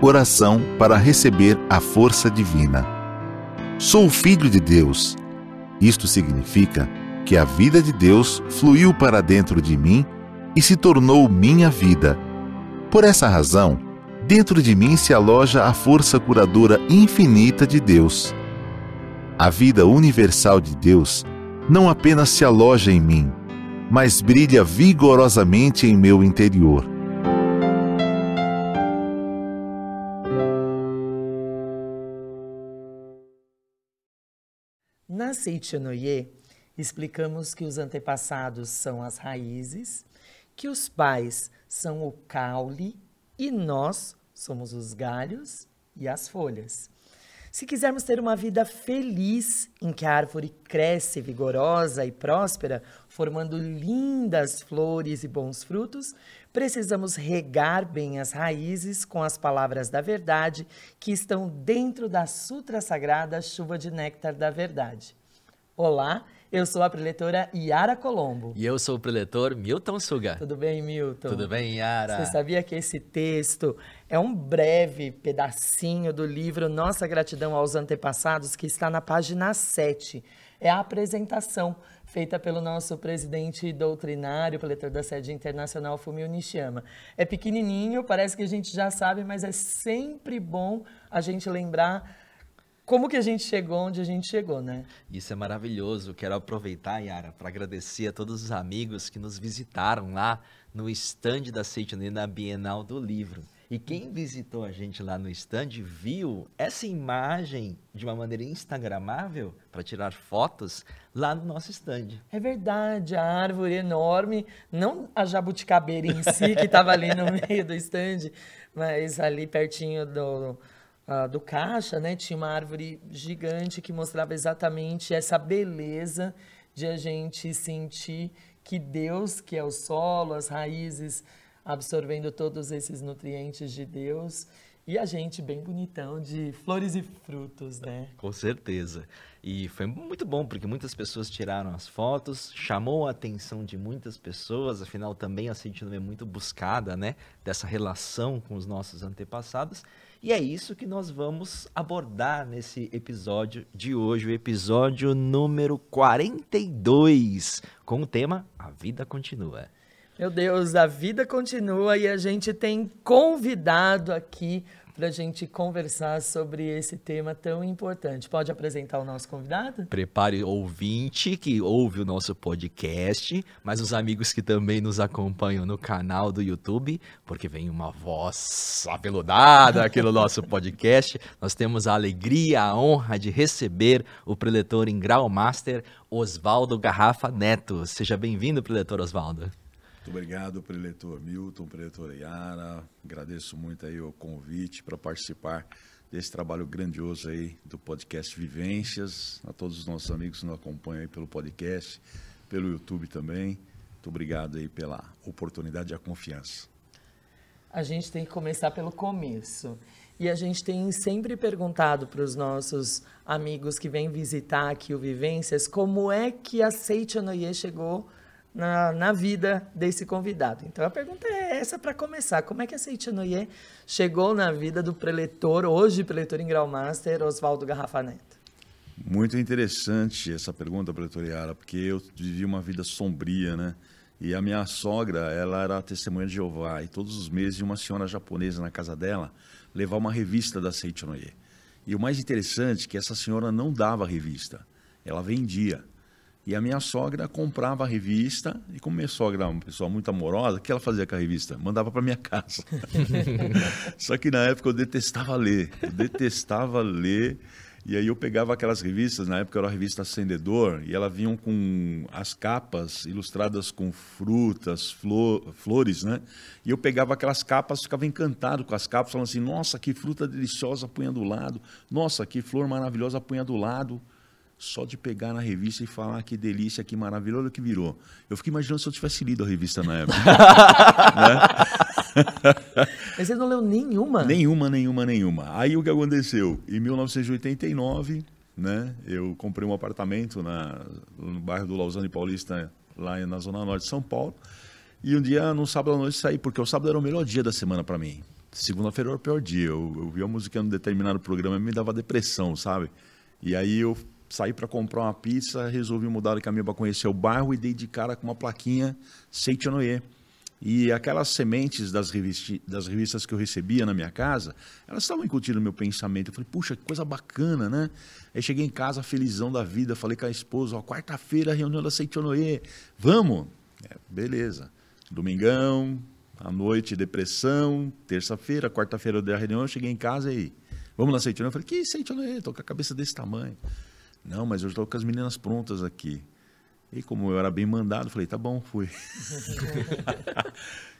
oração para receber a força divina. Sou filho de Deus. Isto significa que a vida de Deus fluiu para dentro de mim e se tornou minha vida. Por essa razão, dentro de mim se aloja a força curadora infinita de Deus. A vida universal de Deus não apenas se aloja em mim, mas brilha vigorosamente em meu interior. Na Seichonoye, explicamos que os antepassados são as raízes, que os pais são o caule e nós somos os galhos e as folhas. Se quisermos ter uma vida feliz, em que a árvore cresce vigorosa e próspera, formando lindas flores e bons frutos, precisamos regar bem as raízes com as palavras da verdade que estão dentro da Sutra Sagrada Chuva de Néctar da Verdade. Olá, eu sou a preletora Yara Colombo. E eu sou o preletor Milton Suga. Tudo bem, Milton? Tudo bem, Yara? Você sabia que esse texto é um breve pedacinho do livro Nossa Gratidão aos Antepassados, que está na página 7. É a apresentação feita pelo nosso presidente doutrinário, preletor da sede internacional, Fumio Nishiyama. É pequenininho, parece que a gente já sabe, mas é sempre bom a gente lembrar como que a gente chegou onde a gente chegou, né? Isso é maravilhoso. Quero aproveitar, Yara, para agradecer a todos os amigos que nos visitaram lá no estande da Seichonoye na Bienal do Livro. E quem visitou a gente lá no estande viu essa imagem de uma maneira instagramável para tirar fotos lá no nosso estande. É verdade, a árvore enorme, não a jabuticabeira em si, que estava ali no meio do estande, mas ali pertinho do caixa, né, tinha uma árvore gigante que mostrava exatamente essa beleza de a gente sentir que Deus, que é o solo, as raízes, absorvendo todos esses nutrientes de Deus, e a gente bem bonitão de flores e frutos, né? Com certeza. E foi muito bom, porque muitas pessoas tiraram as fotos, chamou a atenção de muitas pessoas, afinal também a Seichonoye é muito buscada, né? Dessa relação com os nossos antepassados. E é isso que nós vamos abordar nesse episódio de hoje, o episódio número 42, com o tema A Vida Continua. Meu Deus, a vida continua e a gente tem convidado aqui para a gente conversar sobre esse tema tão importante. Pode apresentar o nosso convidado? Prepare o ouvinte que ouve o nosso podcast, mas os amigos que também nos acompanham no canal do YouTube, porque vem uma voz apeludada aqui no nosso podcast. Nós temos a alegria, a honra de receber o preletor em grau master, Oswaldo Garrafa Neto. Seja bem-vindo, preletor Oswaldo. Muito obrigado, preletor Milton, preletora Yara. Agradeço muito aí o convite para participar desse trabalho grandioso aí do podcast Vivências. A todos os nossos amigos que nos acompanham aí pelo podcast, pelo YouTube também. Muito obrigado aí pela oportunidade e a confiança. A gente tem que começar pelo começo. E a gente tem sempre perguntado para os nossos amigos que vêm visitar aqui o Vivências como é que a Seichonoye chegou na vida desse convidado. Então a pergunta é essa para começar. Como é que a Seichonoye chegou na vida do preletor, hoje preletor em grau master, Oswaldo Garrafa Neto? Muito interessante essa pergunta, preletor Yara, porque eu vivi uma vida sombria, né? E a minha sogra, ela era testemunha de Jeová, e todos os meses uma senhora japonesa na casa dela levava uma revista da Seichonoye. E o mais interessante é que essa senhora não dava revista, ela vendia. E a minha sogra comprava a revista, e como minha sogra era uma pessoa muito amorosa, o que ela fazia com a revista? Mandava para minha casa. Só que na época eu detestava ler, e aí eu pegava aquelas revistas, na época era a revista Acendedor, e elas vinham com as capas ilustradas com frutas, flores, né? E eu pegava aquelas capas, ficava encantado com as capas, falando assim, nossa, que fruta deliciosa, punha do lado, nossa, que flor maravilhosa, punha do lado. Só de pegar na revista e falar que delícia, que maravilha, olha o que virou. Eu fiquei imaginando se eu tivesse lido a revista na época. Né? Mas você não leu nenhuma? Nenhuma. Aí o que aconteceu? Em 1989, né, eu comprei um apartamento no bairro do Lausanne Paulista, lá na Zona Norte de São Paulo. E um dia, no sábado à noite, saí, porque o sábado era o melhor dia da semana para mim. Segunda-feira era o pior dia. Eu vi a música num determinado programa e me dava depressão, sabe? E aí eu saí para comprar uma pizza, resolvi mudar de caminho para conhecer o bairro e dei de cara com uma plaquinha Seichonoye. E aquelas sementes das revistas que eu recebia na minha casa, elas estavam incutindo no meu pensamento. Eu falei, puxa, que coisa bacana, né? Aí cheguei em casa, felizão da vida, falei com a esposa, ó, quarta-feira, reunião da Seichonoye, vamos? Beleza. Domingão, à noite, depressão, terça-feira, quarta-feira eu dei a reunião, eu cheguei em casa e vamos na Seichonoye? Eu falei, que Seichonoye? Tô com a cabeça desse tamanho. Não, mas eu estou com as meninas prontas aqui. E como eu era bem mandado, falei, tá bom, fui.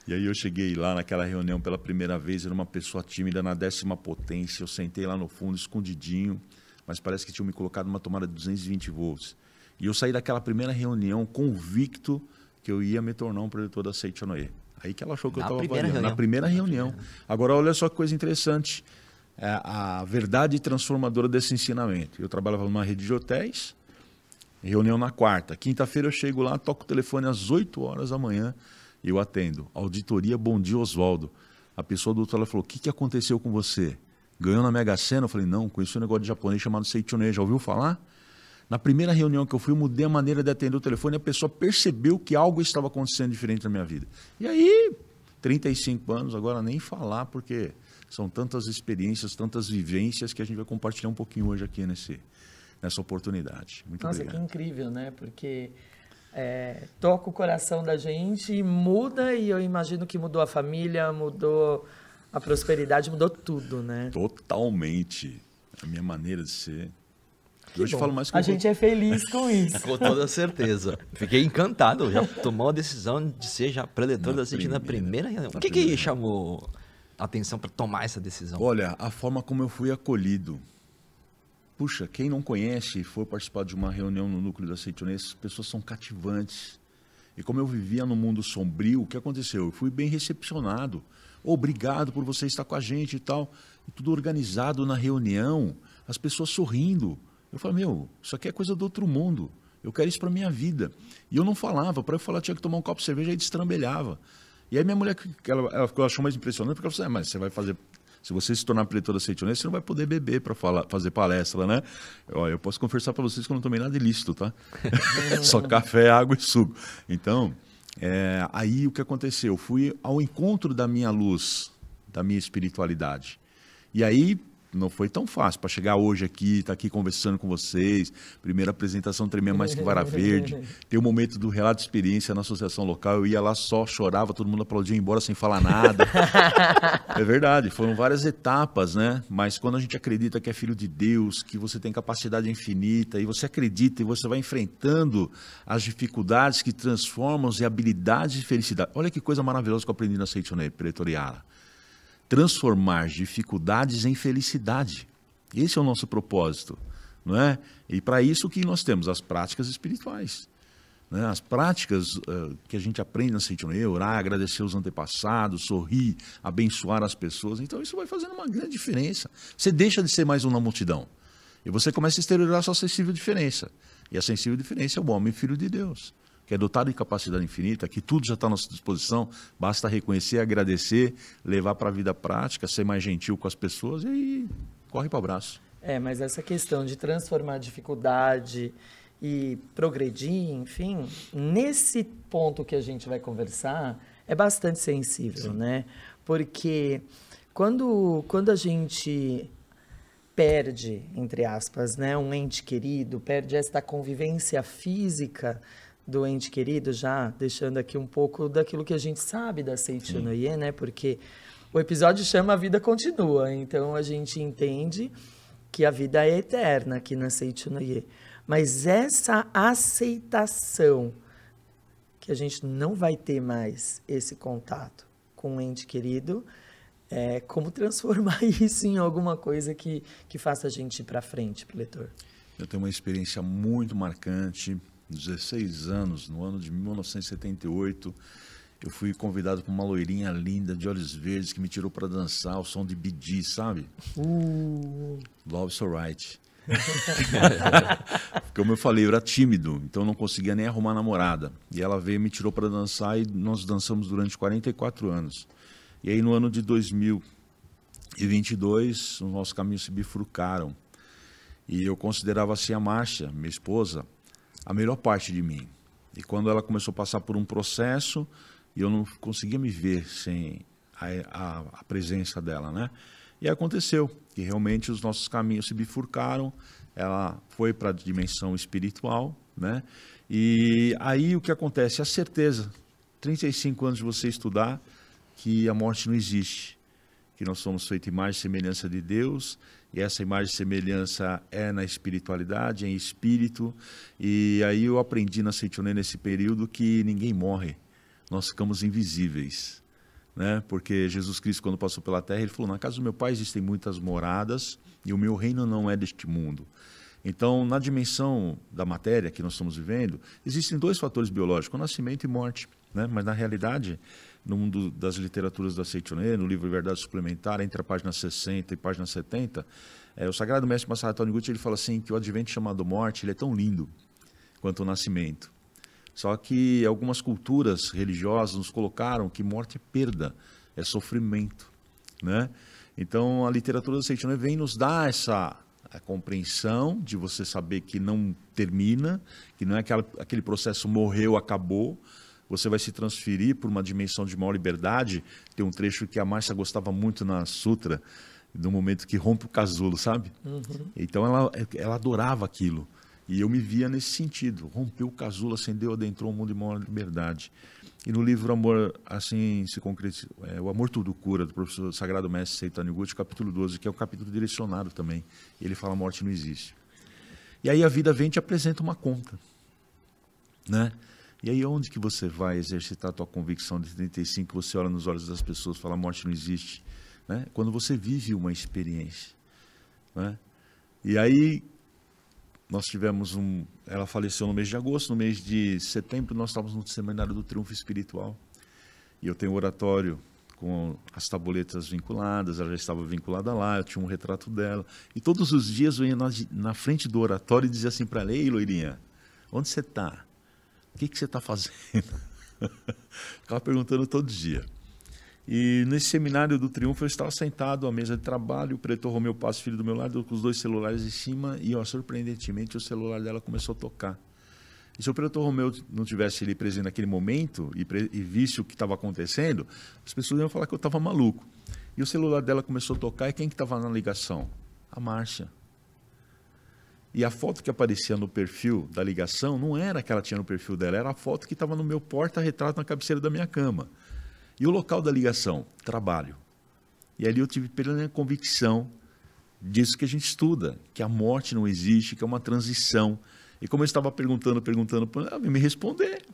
E aí eu cheguei lá naquela reunião pela primeira vez, era uma pessoa tímida na 10ª potência, eu sentei lá no fundo, escondidinho, mas parece que tinham me colocado numa tomada de 220 volts. E eu saí daquela primeira reunião convicto que eu ia me tornar um preletor da Seichonoye. Aí que ela achou que eu estava avaliando. Na primeira reunião. Agora, olha só que coisa interessante, a verdade transformadora desse ensinamento. Eu trabalhava numa rede de hotéis, reunião na quarta. Quinta-feira eu chego lá, toco o telefone às 8 horas da manhã e eu atendo. Auditoria, bom dia, Oswaldo. A pessoa do outro lado falou, o que aconteceu com você? Ganhou na Mega Sena? Eu falei, não, conheci um negócio de japonês chamado Seichonoye, já ouviu falar? Na primeira reunião que eu fui, eu mudei a maneira de atender o telefone e a pessoa percebeu que algo estava acontecendo diferente na minha vida. E aí, 35 anos, agora nem falar, porque são tantas experiências, tantas vivências que a gente vai compartilhar um pouquinho hoje aqui nessa oportunidade. Muito obrigado. Nossa, que incrível, né? Porque toca o coração da gente e muda, e eu imagino que mudou a família, mudou a prosperidade, mudou tudo, né? Totalmente. A minha maneira de ser. Hoje eu falo mais que a gente é feliz com isso. Com toda certeza. Fiquei encantado. Já tomou a decisão de ser já preletor da Seichonoye na primeira reunião. O que chamou a atenção para tomar essa decisão? Olha, a forma como eu fui acolhido. Puxa, quem não conhece e for participar de uma reunião no núcleo da Seichonoye, essas pessoas são cativantes. E como eu vivia no mundo sombrio, o que aconteceu? Eu fui bem recepcionado. Obrigado por você estar com a gente e tal. E tudo organizado na reunião, as pessoas sorrindo. Eu falei, isso aqui é coisa do outro mundo. Eu quero isso para minha vida. E eu não falava. Para eu falar, tinha que tomar um copo de cerveja e destrambelhava. E aí minha mulher, ela achou mais impressionante, porque ela falou, mas você vai fazer... Se você se tornar preletor da Seichonoye, você não vai poder beber para fazer palestra, né? Eu posso confessar para vocês que eu não tomei nada ilícito, tá? Só café, água e suco. Então, aí o que aconteceu? Eu fui ao encontro da minha luz, da minha espiritualidade. E aí não foi tão fácil para chegar hoje aqui, estar aqui conversando com vocês. Primeira apresentação tremia mais que vara verde. Tem o momento do relato de experiência na associação local. Eu ia lá só, chorava, todo mundo aplaudia, ia embora sem falar nada. É verdade, foram várias etapas, né? Mas quando a gente acredita que é filho de Deus, que você tem capacidade infinita, e você acredita e você vai enfrentando as dificuldades que transformam em habilidades de felicidade. Olha que coisa maravilhosa que eu aprendi na Seichonoye, Preletoriara. Transformar dificuldades em felicidade. Esse é o nosso propósito, não é? E para isso o que nós temos? As práticas espirituais. Né? As práticas que a gente aprende na Seichonoye, orar, agradecer os antepassados, sorrir, abençoar as pessoas. Então isso vai fazendo uma grande diferença. Você deixa de ser mais um na multidão. E você começa a exteriorizar a sua sensível diferença. E a sensível diferença é o homem filho de Deus, que é dotado de capacidade infinita, que tudo já está à nossa disposição, basta reconhecer, agradecer, levar para a vida prática, ser mais gentil com as pessoas e aí corre para o abraço. Mas essa questão de transformar a dificuldade e progredir, enfim, nesse ponto que a gente vai conversar, é bastante sensível, né? Porque quando a gente perde, entre aspas, né, um ente querido, perde esta convivência física do ente querido, já deixando aqui um pouco daquilo que a gente sabe da Seichonoye, né? Porque o episódio chama A Vida Continua, então a gente entende que a vida é eterna aqui na Seichonoye. Mas essa aceitação que a gente não vai ter mais esse contato com o ente querido, como transformar isso em alguma coisa que faça a gente ir para frente, preletor? Eu tenho uma experiência muito marcante. 16 anos, no ano de 1978, eu fui convidado por uma loirinha linda, de olhos verdes, que me tirou para dançar o som de Bee Gees, sabe? Love's Alright. Como eu falei, eu era tímido, então eu não conseguia nem arrumar namorada. E ela veio e me tirou para dançar e nós dançamos durante 44 anos. E aí no ano de 2000, e 22, os nossos caminhos se bifurcaram. E eu considerava assim a Márcia, minha esposa, a melhor parte de mim. E quando ela começou a passar por um processo, eu não conseguia me ver sem a presença dela, né? E aconteceu que realmente os nossos caminhos se bifurcaram, ela foi para a dimensão espiritual, né? E aí o que acontece? A certeza, 35 anos de você estudar, que a morte não existe, que nós somos feitos imagem e semelhança de Deus, e essa imagem e semelhança é na espiritualidade, é em espírito, e aí eu aprendi na Seitonê nesse período que ninguém morre, nós ficamos invisíveis, né? Porque Jesus Cristo, quando passou pela terra, ele falou, na casa do meu pai existem muitas moradas, e o meu reino não é deste mundo. Então, na dimensão da matéria que nós estamos vivendo, existem dois fatores biológicos, nascimento e morte, né? Mas na realidade, no mundo das literaturas da Seitonê, no livro Verdade Suplementar, entre a página 60 e página 70, o Sagrado Mestre Masaharu Taniguchi, ele fala assim que o advento chamado morte, ele é tão lindo quanto o nascimento. Só que algumas culturas religiosas nos colocaram que morte é perda, é sofrimento, né? Então a literatura da Seitonê vem nos dar essa compreensão de você saber que não termina, que não é aquele processo morreu, acabou. Você vai se transferir por uma dimensão de maior liberdade. Tem um trecho que a Márcia gostava muito na Sutra, no momento que rompe o casulo, sabe? Uhum. Então ela adorava aquilo. E eu me via nesse sentido. Rompeu o casulo, acendeu, adentrou um mundo de maior liberdade. E no livro Amor, assim se concretiza, O Amor Tudo Cura, do professor Sagrado Mestre Seito Taniguchi, capítulo 12, que é o capítulo direcionado também. Ele fala a morte não existe. E aí a vida vem e te apresenta uma conta, né? E aí onde que você vai exercitar a tua convicção de 35, você olha nos olhos das pessoas e fala a morte não existe, né? Quando você vive uma experiência, né? E aí nós tivemos ela faleceu no mês de agosto, no mês de setembro nós estávamos no Seminário do Triunfo Espiritual. E eu tenho um oratório com as tabuletas vinculadas, ela já estava vinculada lá, eu tinha um retrato dela. E todos os dias eu ia na frente do oratório e dizia assim para ela, ei, loirinha, onde você está? O que você está fazendo? Ficava perguntando todo dia. E nesse Seminário do Triunfo eu estava sentado à mesa de trabalho, o pretor Romeu Passos, filho do meu lado, com os dois celulares em cima, e surpreendentemente o celular dela começou a tocar. E se o pretor Romeu não tivesse ali presente naquele momento e visse o que estava acontecendo, as pessoas iam falar que eu estava maluco. E o celular dela começou a tocar, e quem que estava na ligação? A Márcia. E a foto que aparecia no perfil da ligação não era a que ela tinha no perfil dela, era a foto que estava no meu porta-retrato na cabeceira da minha cama. E o local da ligação? Trabalho. E ali eu tive plena convicção disso que a gente estuda, que a morte não existe, que é uma transição. E como eu estava perguntando, ela veio me responder.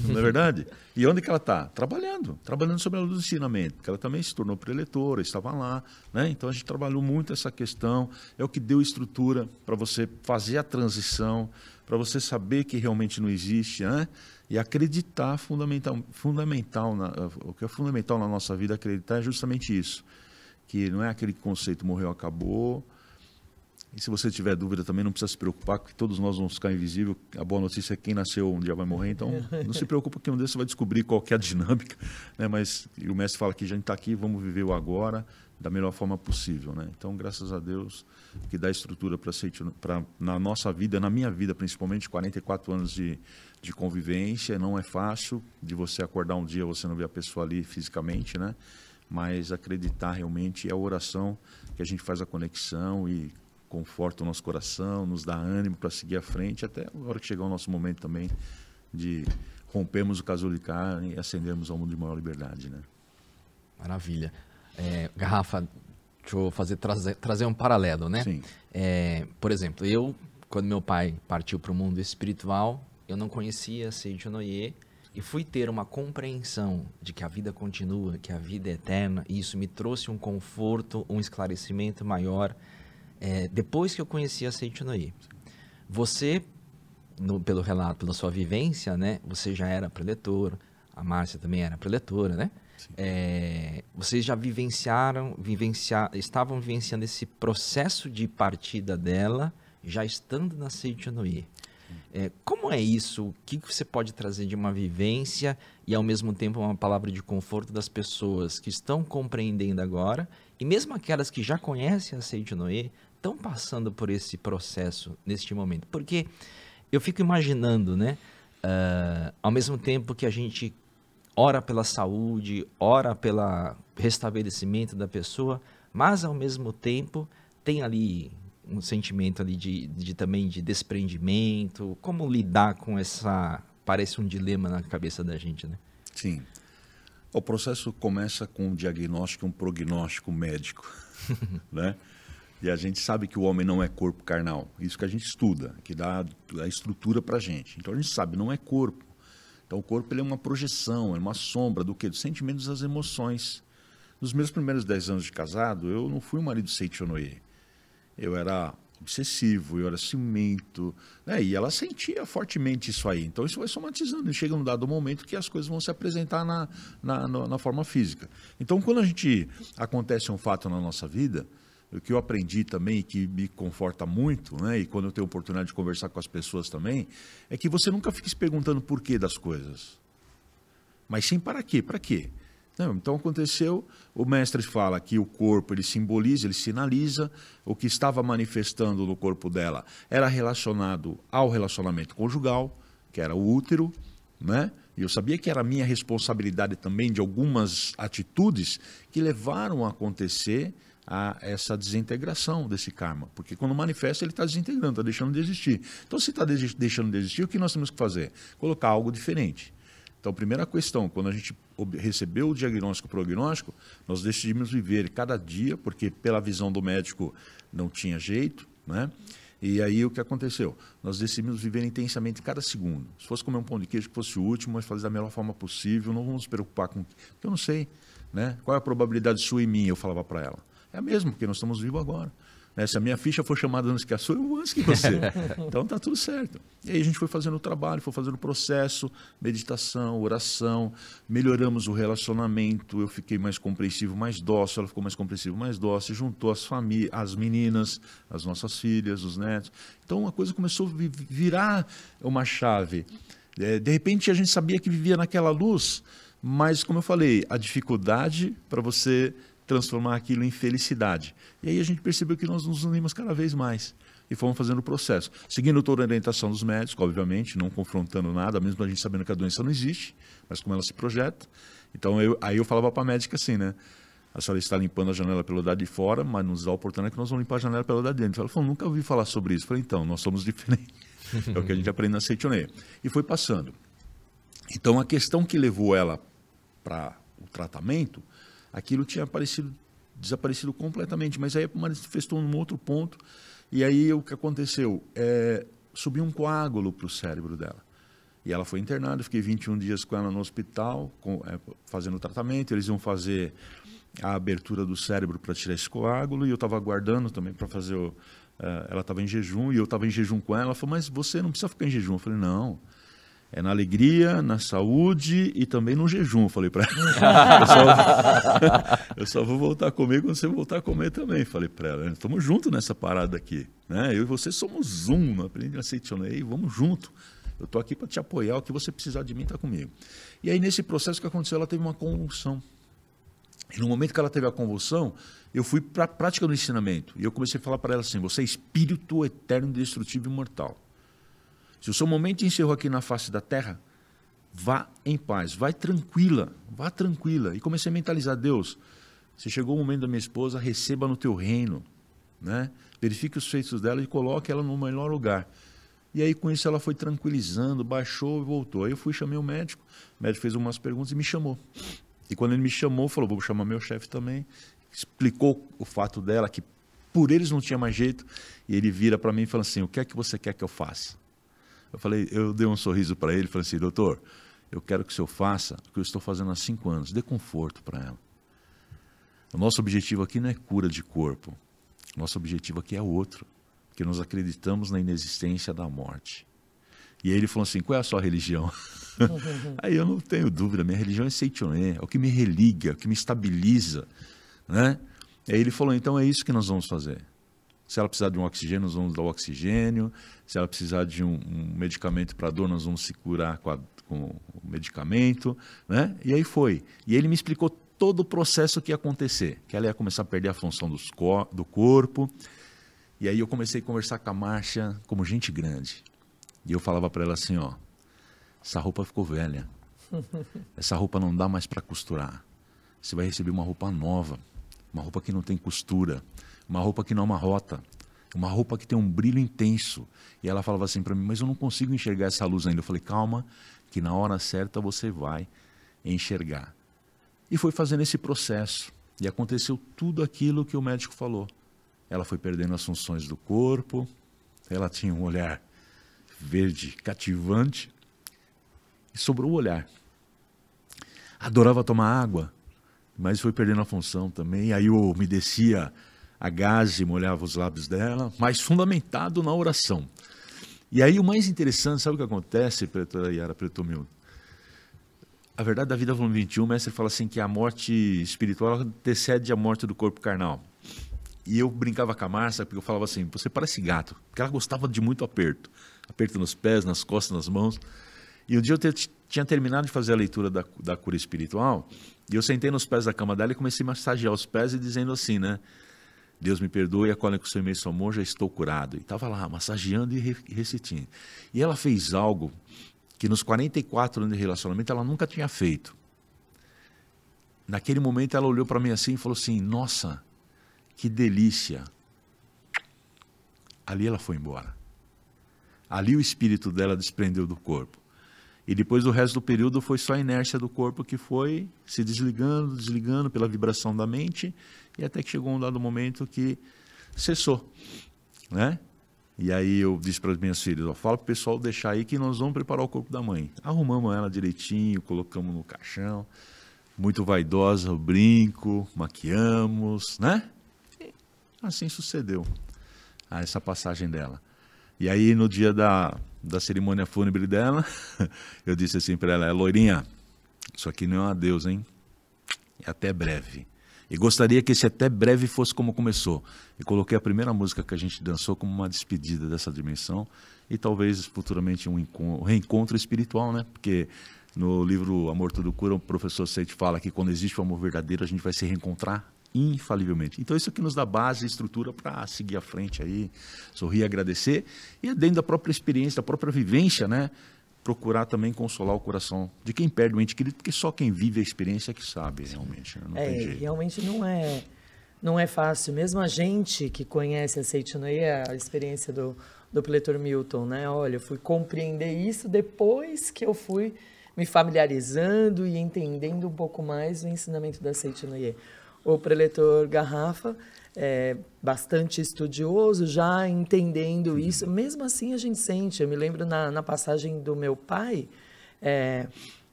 Não é verdade? E onde que ela está? Trabalhando sobre a luz do ensinamento, porque ela também se tornou preletora, estava lá, né? Então a gente trabalhou muito essa questão, é o que deu estrutura para você fazer a transição, para você saber que realmente não existe, né? E acreditar, o que é fundamental na nossa vida, acreditar é justamente isso, que não é aquele conceito morreu, acabou. E se você tiver dúvida também, não precisa se preocupar, porque todos nós vamos ficar invisíveis. A boa notícia é que quem nasceu um dia vai morrer, então não se preocupa que um dia você vai descobrir qual que é a dinâmica, né? Mas o mestre fala que a gente está aqui, vamos viver o agora da melhor forma possível, né? Então, graças a Deus, que dá estrutura para na nossa vida, na minha vida principalmente, 44 anos de convivência, não é fácil de você acordar um dia, você não ver a pessoa ali fisicamente, né? Mas acreditar realmente é a oração que a gente faz a conexão e conforta o nosso coração, nos dá ânimo para seguir à frente, até a hora que chegar o nosso momento também de rompermos o casulo de carne e ascendermos ao mundo de maior liberdade, né? Maravilha. Garrafa, deixa eu trazer um paralelo, né? Sim. Por exemplo, quando meu pai partiu para o mundo espiritual, eu não conhecia Seijo Noye e fui ter uma compreensão de que a vida continua, que a vida é eterna, e isso me trouxe um conforto, um esclarecimento maior depois que eu conheci a Seijo Noye. Você, pelo relato, pela sua vivência, né? Você já era preletor, a Márcia também era preletora, né? Vocês já estavam vivenciando esse processo de partida dela, já estando na Seijo Noye. Como é isso? O que você pode trazer de uma vivência e, ao mesmo tempo, uma palavra de conforto das pessoas que estão compreendendo agora E mesmo aquelas que já conhecem a Seichonoye estão passando por esse processo neste momento. Porque eu fico imaginando, né? Ao mesmo tempo que a gente ora pela saúde, ora pelo restabelecimento da pessoa, mas ao mesmo tempo tem ali um sentimento ali também de desprendimento. Como lidar com essa... Parece um dilema na cabeça da gente, né? Sim. O processo começa com um diagnóstico e um prognóstico médico, né? E a gente sabe que o homem não é corpo carnal. Isso que a gente estuda, que dá a estrutura para a gente. Então a gente sabe, não é corpo. Então o corpo ele é uma projeção, é uma sombra do quê? Dos sentimentos e das emoções. Nos meus primeiros 10 anos de casado, eu não fui um marido Seichonoye. Eu era obsessivo, eu era ciumento, né? E ela sentia fortemente isso aí. Então isso vai somatizando. E chega um dado momento que as coisas vão se apresentar na forma física. Então quando acontece um fato na nossa vida, o que eu aprendi também e que me conforta muito, né? E quando eu tenho oportunidade de conversar com as pessoas também, é que você nunca fique se perguntando por quê das coisas. Mas sim para quê? Para quê? Não, então aconteceu, o mestre fala que o corpo ele simboliza, ele sinaliza, o que estava manifestando no corpo dela era relacionado ao relacionamento conjugal, que era o útero, né? E eu sabia que era minha responsabilidade também de algumas atitudes que levaram a acontecer a essa desintegração desse karma. Porque quando manifesta, ele está desintegrando, está deixando de existir. Então, se está deixando de existir, o que nós temos que fazer? Colocar algo diferente. Então, primeira questão, quando a gente recebeu o diagnóstico e o prognóstico, nós decidimos viver cada dia, porque pela visão do médico não tinha jeito, né? E aí o que aconteceu? Nós decidimos viver intensamente cada segundo. Se fosse comer um pão de queijo que fosse o último, mas fazer da melhor forma possível, não vamos nos preocupar com... Porque eu não sei, né? Qual é a probabilidade sua e minha, eu falava para ela. É a mesma, porque nós estamos vivos agora. Se a minha ficha for chamada antes que a sua, eu vou antes que você. Então tá tudo certo. E aí a gente foi fazendo o trabalho, foi fazendo o processo, meditação, oração, melhoramos o relacionamento, eu fiquei mais compreensivo, mais dócil, ela ficou mais compreensiva, mais dócil, juntou as meninas, as nossas filhas, os netos. Então a coisa começou a virar uma chave. De repente a gente sabia que vivia naquela luz, mas como eu falei, a dificuldade para você transformar aquilo em felicidade. E aí a gente percebeu que nós nos unimos cada vez mais e fomos fazendo o processo. Seguindo toda a orientação dos médicos, obviamente, não confrontando nada, mesmo a gente sabendo que a doença não existe, mas como ela se projeta. Então aí eu falava para a médica assim, né? A senhora está limpando a janela pelo lado de fora, mas nos dá a oportunidade que nós vamos limpar a janela pelo lado de dentro. Ela falou, nunca ouvi falar sobre isso. Eu falei, então, nós somos diferentes. É o que a gente aprende na Seichonoye. E foi passando. Então a questão que levou ela para o tratamento, aquilo tinha desaparecido completamente, mas aí manifestou num outro ponto, e aí o que aconteceu? Subiu um coágulo para o cérebro dela. E ela foi internada, eu fiquei 21 dias com ela no hospital, fazendo o tratamento, eles iam fazer a abertura do cérebro para tirar esse coágulo, e eu estava aguardando também para fazer, ela estava em jejum, e eu estava em jejum com ela, ela falou, mas você não precisa ficar em jejum. Eu falei, não. É na alegria, na saúde e também no jejum, eu falei para ela. Eu só vou voltar a comer quando você voltar a comer também, falei para ela. Estamos juntos nessa parada aqui, né? Eu e você somos um, aprendi a Seichonoye, vamos junto. Eu estou aqui para te apoiar, o que você precisar de mim está comigo. E aí nesse processo que aconteceu, ela teve uma convulsão. E no momento que ela teve a convulsão, eu fui para a prática do ensinamento. E eu comecei a falar para ela assim, você é espírito eterno, indestrutível e imortal. Se o seu momento encerrou aqui na face da terra, vá em paz, vá tranquila. E comecei a mentalizar, Deus, se chegou o momento da minha esposa, receba no teu reino, né? Verifique os feitos dela e coloque ela no melhor lugar. E aí com isso ela foi tranquilizando, baixou e voltou. Aí eu chamei o médico fez umas perguntas e me chamou. E quando ele me chamou, falou, vou chamar meu chefe também, explicou o fato dela, que por eles não tinha mais jeito, e ele vira para mim e fala assim, o que é que você quer que eu faça? Eu dei um sorriso para ele e falei assim, doutor, eu quero que o senhor faça o que eu estou fazendo há 5 anos, dê conforto para ela. O nosso objetivo aqui não é cura de corpo, o nosso objetivo aqui é outro, porque nós acreditamos na inexistência da morte. E aí ele falou assim, qual é a sua religião? Aí eu não tenho dúvida, minha religião é Seichonoye, é o que me religa, é o que me estabiliza, né? Aí ele falou, então é isso que nós vamos fazer. Se ela precisar de um oxigênio, nós vamos dar o oxigênio. Se ela precisar de um medicamento para dor, nós vamos se curar com o medicamento, né? E aí foi. E ele me explicou todo o processo que ia acontecer, que ela ia começar a perder a função do corpo. E aí eu comecei a conversar com a Márcia como gente grande. E eu falava para ela assim, ó, essa roupa ficou velha. Essa roupa não dá mais para costurar. Você vai receber uma roupa nova, uma roupa que não tem costura, uma roupa que não amarrota, uma roupa que tem um brilho intenso. E ela falava assim para mim, mas eu não consigo enxergar essa luz ainda. Eu falei, calma, que na hora certa você vai enxergar. E foi fazendo esse processo. E aconteceu tudo aquilo que o médico falou. Ela foi perdendo as funções do corpo, ela tinha um olhar verde cativante e sobrou o olhar. Adorava tomar água, mas foi perdendo a função também. Aí eu umedecia a gaze e molhava os lábios dela, mas fundamentado na oração. E aí o mais interessante, sabe o que acontece, Pretora Yara, Pretor Milton? A verdade da vida, volume 21, o mestre fala assim que a morte espiritual antecede a morte do corpo carnal. E eu brincava com a Márcia, porque eu falava assim, você parece gato, porque ela gostava de muito aperto. Aperto nos pés, nas costas, nas mãos. E um dia eu tinha terminado de fazer a leitura da cura espiritual, e eu sentei nos pés da cama dela e comecei a massagear os pés e dizendo assim, né? Deus me perdoe, acolhe com o seu imenso amor, já estou curado. E estava lá, massageando e recitando. E ela fez algo que nos 44 anos de relacionamento ela nunca tinha feito. Naquele momento ela olhou para mim assim e falou assim, nossa, que delícia. Ali ela foi embora. Ali o espírito dela desprendeu do corpo. E depois do resto do período foi só a inércia do corpo que foi se desligando, desligando pela vibração da mente, e até que chegou um dado momento que cessou, né? E aí eu disse para as minhas filhas, ó, fala para o pessoal deixar aí que nós vamos preparar o corpo da mãe. Arrumamos ela direitinho, colocamos no caixão, muito vaidosa, o brinco, maquiamos, né? E assim sucedeu essa passagem dela. E aí no dia da cerimônia fúnebre dela, eu disse assim para ela, loirinha, isso aqui não é um adeus, hein? É até breve. E gostaria que esse até breve fosse como começou. E coloquei a primeira música que a gente dançou como uma despedida dessa dimensão e talvez futuramente um reencontro espiritual, né? Porque no livro Amor Tudo Cura, o professor Seite fala que quando existe o amor verdadeiro, a gente vai se reencontrar infalivelmente. Então isso aqui nos dá base e estrutura para seguir à frente aí, sorrir, agradecer e dentro da própria experiência, da própria vivência, né? Procurar também consolar o coração de quem perde o ente querido, porque só quem vive a experiência é que sabe, realmente. Não tem jeito. Realmente não é fácil. Mesmo a gente que conhece a Seitinoye, a experiência do Pretor Milton, né? Olha, eu fui compreender isso depois que eu fui me familiarizando e entendendo um pouco mais o ensinamento da Seitinoye. O preletor Garrafa é bastante estudioso, já entendendo isso. Mesmo assim, a gente sente. Eu me lembro na passagem do meu pai,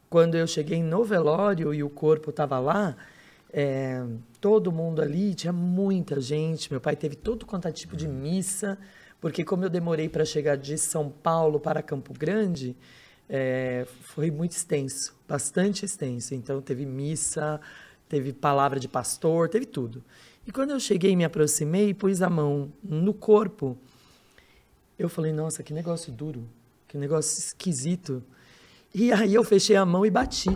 quando eu cheguei no velório e o corpo estava lá, todo mundo ali, tinha muita gente. Meu pai teve todo quanto é tipo de missa, porque como eu demorei para chegar de São Paulo para Campo Grande, foi muito extenso, bastante extenso. Então, teve missa, teve palavra de pastor, teve tudo. E quando eu cheguei, me aproximei e pus a mão no corpo, eu falei, nossa, que negócio duro, que negócio esquisito. E aí eu fechei a mão e bati.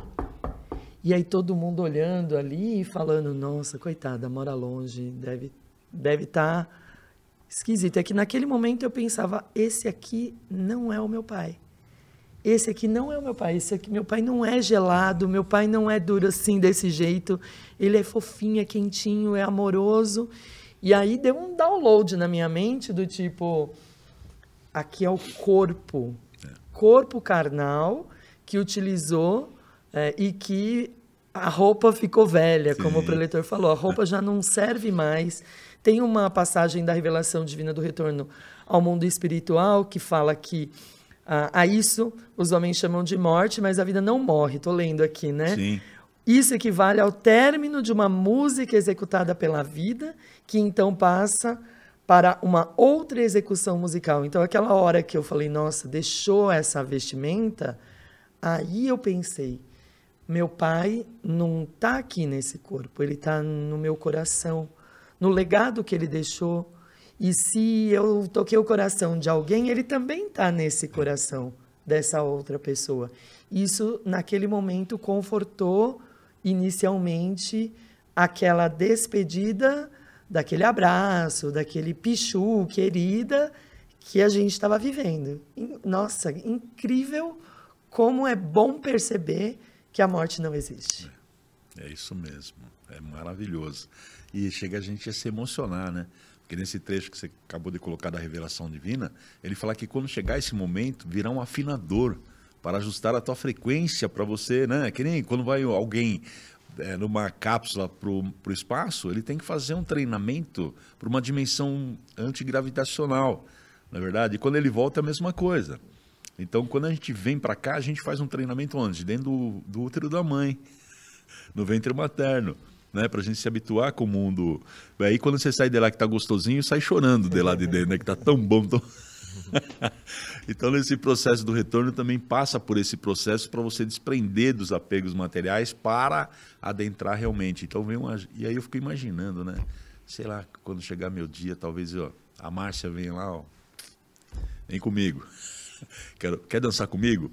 E aí todo mundo olhando ali e falando, nossa, coitada, mora longe, deve estar esquisito. É que naquele momento eu pensava, esse aqui não é o meu pai. Esse aqui não é o meu pai, meu pai não é gelado, meu pai não é duro assim, desse jeito, ele é fofinho, é quentinho, é amoroso. E aí deu um download na minha mente do tipo, aqui é o corpo carnal que utilizou e que a roupa ficou velha, como o preletor falou, a roupa já não serve mais. Tem uma passagem da revelação divina do retorno ao mundo espiritual que fala que a isso os homens chamam de morte, mas a vida não morre. Estou lendo aqui, né? Sim. Isso equivale ao término de uma música executada pela vida, que então passa para uma outra execução musical. Então, aquela hora que eu falei, nossa, deixou essa vestimenta, aí eu pensei, meu pai não está aqui nesse corpo, ele está no meu coração, no legado que ele deixou. E se eu toquei o coração de alguém, ele também está nesse coração dessa outra pessoa. Isso, naquele momento, confortou inicialmente aquela despedida daquele abraço, daquele pichu, querida, que a gente estava vivendo. Nossa, incrível como é bom perceber que a morte não existe. É isso mesmo, é maravilhoso. E chega a gente a se emocionar, né? Porque nesse trecho que você acabou de colocar da revelação divina, ele fala que quando chegar esse momento, virá um afinador para ajustar a tua frequência para você, né? Que nem quando vai alguém numa cápsula para o espaço, ele tem que fazer um treinamento para uma dimensão antigravitacional, na verdade. E quando ele volta é a mesma coisa. Então, quando a gente vem para cá, a gente faz um treinamento onde? Dentro do útero da mãe, no ventre materno, né? Para a gente se habituar com o mundo. Aí, quando você sai de lá que tá gostosinho, sai chorando de lá de dentro, né? Que tá tão bom, tão... Então, nesse processo do retorno, também passa por esse processo para você desprender dos apegos materiais para adentrar realmente. Então, e aí eu fico imaginando, né? Sei lá, quando chegar meu dia, talvez a Márcia venha lá, ó, vem comigo. Quer dançar comigo?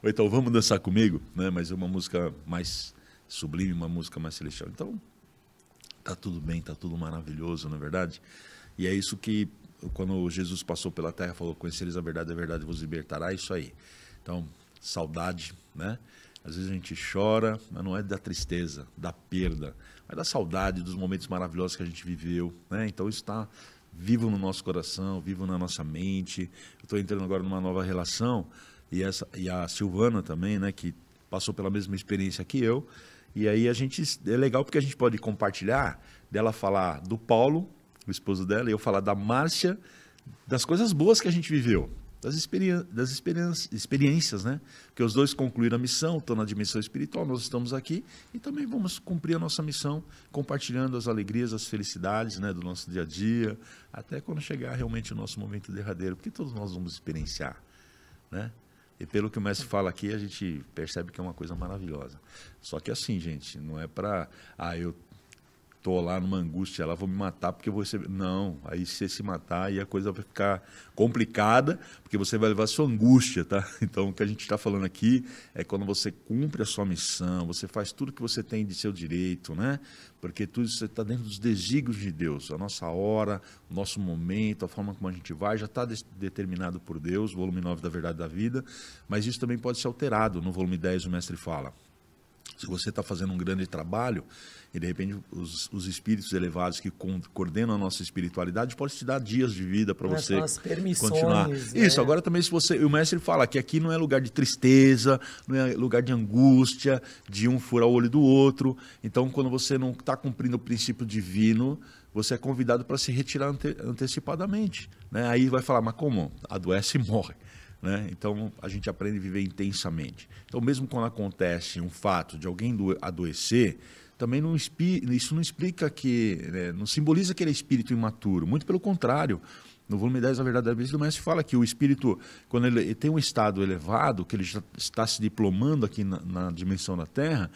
Ou então, vamos dançar comigo? Né? Mas é uma música mais sublime, uma música mais celestial. Então, tá tudo bem, tá tudo maravilhoso, não é verdade? E é isso que, quando Jesus passou pela terra, falou: conhecereis a verdade vos libertará, isso aí. Então, saudade, né? Às vezes a gente chora, mas não é da tristeza, da perda, mas da saudade dos momentos maravilhosos que a gente viveu, né? Então, isso está vivo no nosso coração, vivo na nossa mente. Eu estou entrando agora numa nova relação, e a Silvana também, né, que passou pela mesma experiência que eu. E aí é legal porque a gente pode compartilhar, dela falar do Paulo, o esposo dela, e eu falar da Márcia, das coisas boas que a gente viveu, das experiências, né? Porque os dois concluíram a missão, estão na dimensão espiritual, nós estamos aqui e também vamos cumprir a nossa missão, compartilhando as alegrias, as felicidades, né, do nosso dia a dia, até quando chegar realmente o nosso momento derradeiro, porque todos nós vamos experienciar, né? E pelo que o mestre fala aqui, a gente percebe que é uma coisa maravilhosa. Só que assim, gente, não é para... eu tô lá numa angústia, ela vou me matar porque você... Não, aí se você se matar, aí a coisa vai ficar complicada, porque você vai levar sua angústia, tá? Então, o que a gente está falando aqui é quando você cumpre a sua missão, você faz tudo que você tem de seu direito, né? Porque tudo isso está dentro dos desígnios de Deus. A nossa hora, o nosso momento, a forma como a gente vai, já está determinado por Deus, volume 9 da Verdade da Vida, mas isso também pode ser alterado. No volume 10 o mestre fala: se você está fazendo um grande trabalho e de repente os espíritos elevados que coordenam a nossa espiritualidade podem te dar dias de vida para você continuar. Né? Isso, agora também se você... O mestre fala que aqui não é lugar de tristeza, não é lugar de angústia, de um furar o olho do outro. Então, quando você não está cumprindo o princípio divino, você é convidado para se retirar antecipadamente. Né? Aí vai falar, mas como? Adoece e morre. Né? Então, a gente aprende a viver intensamente. Então, mesmo quando acontece um fato de alguém adoecer, também isso não explica que... Né, não simboliza que ele é espírito imaturo. Muito pelo contrário. No volume 10 da Verdade da Vida, o mestre fala que o espírito, quando ele tem um estado elevado, que ele já está se diplomando aqui na dimensão da Terra,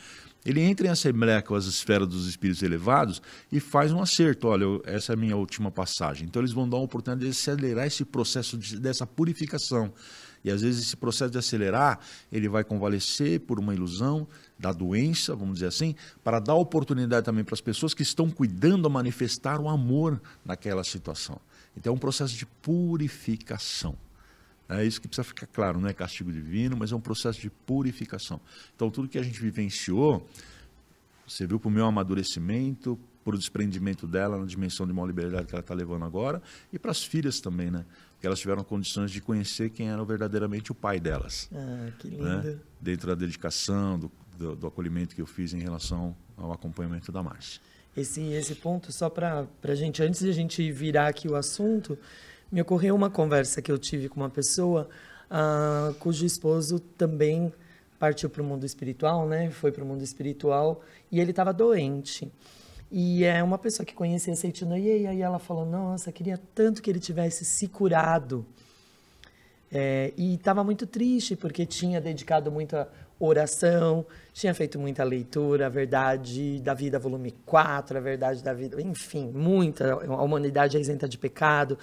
ele entra em assembleia com as esferas dos espíritos elevados e faz um acerto. Olha, essa é a minha última passagem. Então, eles vão dar uma oportunidade de acelerar esse processo dessa purificação. E, às vezes, esse processo de acelerar, ele vai convalescer por uma ilusão da doença, vamos dizer assim, para dar oportunidade também para as pessoas que estão cuidando a manifestar o amor naquela situação. Então, é um processo de purificação. É isso que precisa ficar claro, não é castigo divino, mas é um processo de purificação. Então, tudo que a gente vivenciou, você viu para o meu amadurecimento, para o desprendimento dela na dimensão de maior liberdade que ela está levando agora, e para as filhas também, né? Porque elas tiveram condições de conhecer quem era verdadeiramente o pai delas. Ah, que lindo. Né? Dentro da dedicação, do acolhimento que eu fiz em relação ao acompanhamento da Márcia. Esse ponto, só para a gente, antes de a gente virar aqui o assunto, me ocorreu uma conversa que eu tive com uma pessoa cujo esposo também partiu para o mundo espiritual, né? Foi para o mundo espiritual e ele estava doente. E é uma pessoa que conhecia Seitino Iê, e aí ela falou, nossa, queria tanto que ele tivesse se curado. E estava muito triste, porque tinha dedicado muita oração, tinha feito muita leitura, a Verdade da Vida, volume 4, a Verdade da Vida, enfim, muita, a humanidade é isenta de pecado,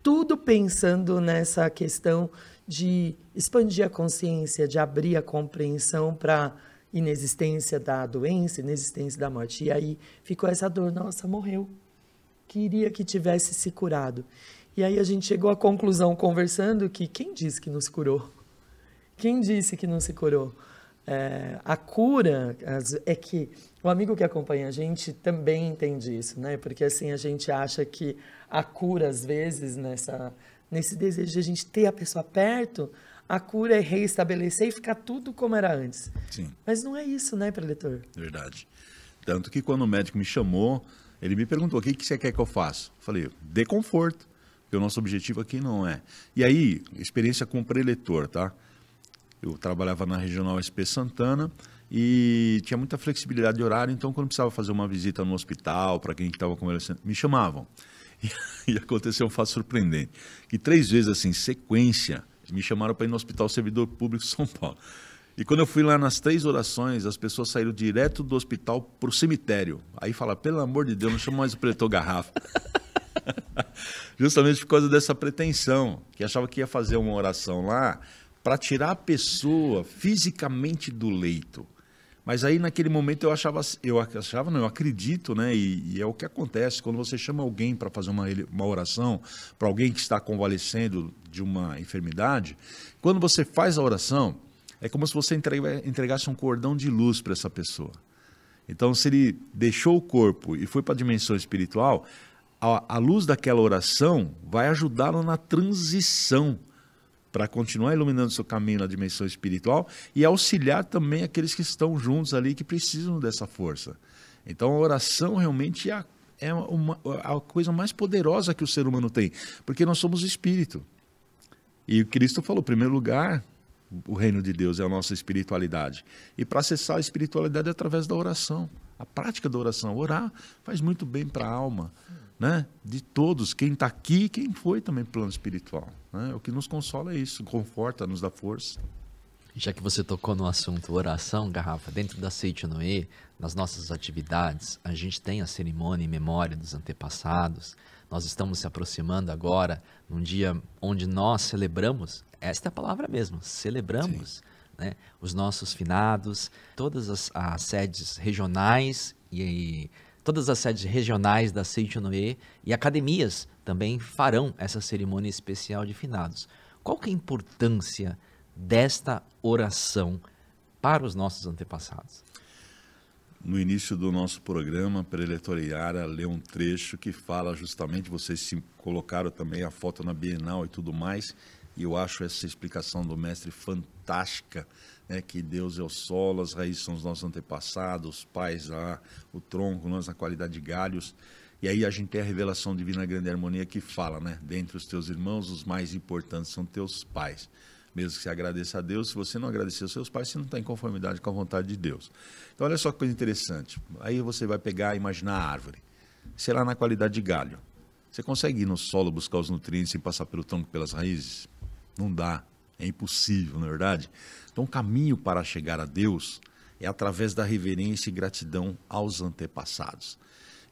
tudo pensando nessa questão de expandir a consciência, de abrir a compreensão para inexistência da doença, inexistência da morte. E aí ficou essa dor, nossa, morreu. Queria que tivesse se curado. E aí a gente chegou à conclusão, conversando, que quem disse que não se curou? Quem disse que não se curou? A cura é que o amigo que acompanha a gente também entende isso, né? Porque assim a gente acha que a cura, às vezes, nesse desejo de a gente ter a pessoa perto, a cura é reestabelecer e ficar tudo como era antes. Sim. Mas não é isso, né, preletor? Verdade. Tanto que quando o médico me chamou, ele me perguntou: o que você quer que eu faça? Eu falei: dê conforto, porque o nosso objetivo aqui não é. E aí, experiência com o preletor, tá? Eu trabalhava na Regional SP Santana e tinha muita flexibilidade de horário, então quando precisava fazer uma visita no hospital, para quem estava convalescendo, me chamavam. E aconteceu um fato surpreendente, que 3 vezes assim, sequência, me chamaram para ir no Hospital Servidor Público de São Paulo. E quando eu fui lá nas 3 orações, as pessoas saíram direto do hospital para o cemitério. Aí fala: pelo amor de Deus, não chama mais o preletor Garrafa. Justamente por causa dessa pretensão, que achava que ia fazer uma oração lá para tirar a pessoa fisicamente do leito. Mas aí naquele momento eu acredito, né? E é o que acontece quando você chama alguém para fazer uma oração, para alguém que está convalescendo de uma enfermidade. Quando você faz a oração, é como se você entregasse um cordão de luz para essa pessoa. Então, se ele deixou o corpo e foi para a dimensão espiritual, a luz daquela oração vai ajudá-lo na transição para continuar iluminando seu caminho na dimensão espiritual e auxiliar também aqueles que estão juntos ali, que precisam dessa força. Então, a oração realmente é a coisa mais poderosa que o ser humano tem, porque nós somos espírito. E Cristo falou: em primeiro lugar, o reino de Deus é a nossa espiritualidade. E para acessar a espiritualidade é através da oração. A prática da oração, orar, faz muito bem para a alma, né? De todos, quem está aqui e quem foi também para o plano espiritual. Né? O que nos consola é isso, conforta, nos dá força. Já que você tocou no assunto oração, Garrafa, dentro da Seite Noé, nas nossas atividades, a gente tem a cerimônia em memória dos antepassados. Nós estamos se aproximando agora, num dia onde nós celebramos, esta é a palavra mesmo, celebramos, né, os nossos finados, todas as sedes regionais todas as sedes regionais da Seite Noé e academias também farão essa cerimônia especial de finados. Qual que é a importância desta oração para os nossos antepassados? No início do nosso programa, Preletor Yara leu um trecho que fala justamente, vocês se colocaram também a foto na Bienal e tudo mais, e eu acho essa explicação do mestre fantástica, né, que Deus é o solo, as raízes são os nossos antepassados, os pais, o tronco, nós a qualidade de galhos. E aí a gente tem a revelação divina grande harmonia que fala, né, dentre os teus irmãos, os mais importantes são teus pais. Mesmo que você agradeça a Deus, se você não agradecer aos seus pais, você não está em conformidade com a vontade de Deus. Então, olha só que coisa interessante. Aí você vai pegar e imaginar a árvore. Sei lá, na qualidade de galho. Você consegue ir no solo buscar os nutrientes sem passar pelo tronco e pelas raízes? Não dá. É impossível, não é verdade? Então, o caminho para chegar a Deus é através da reverência e gratidão aos antepassados.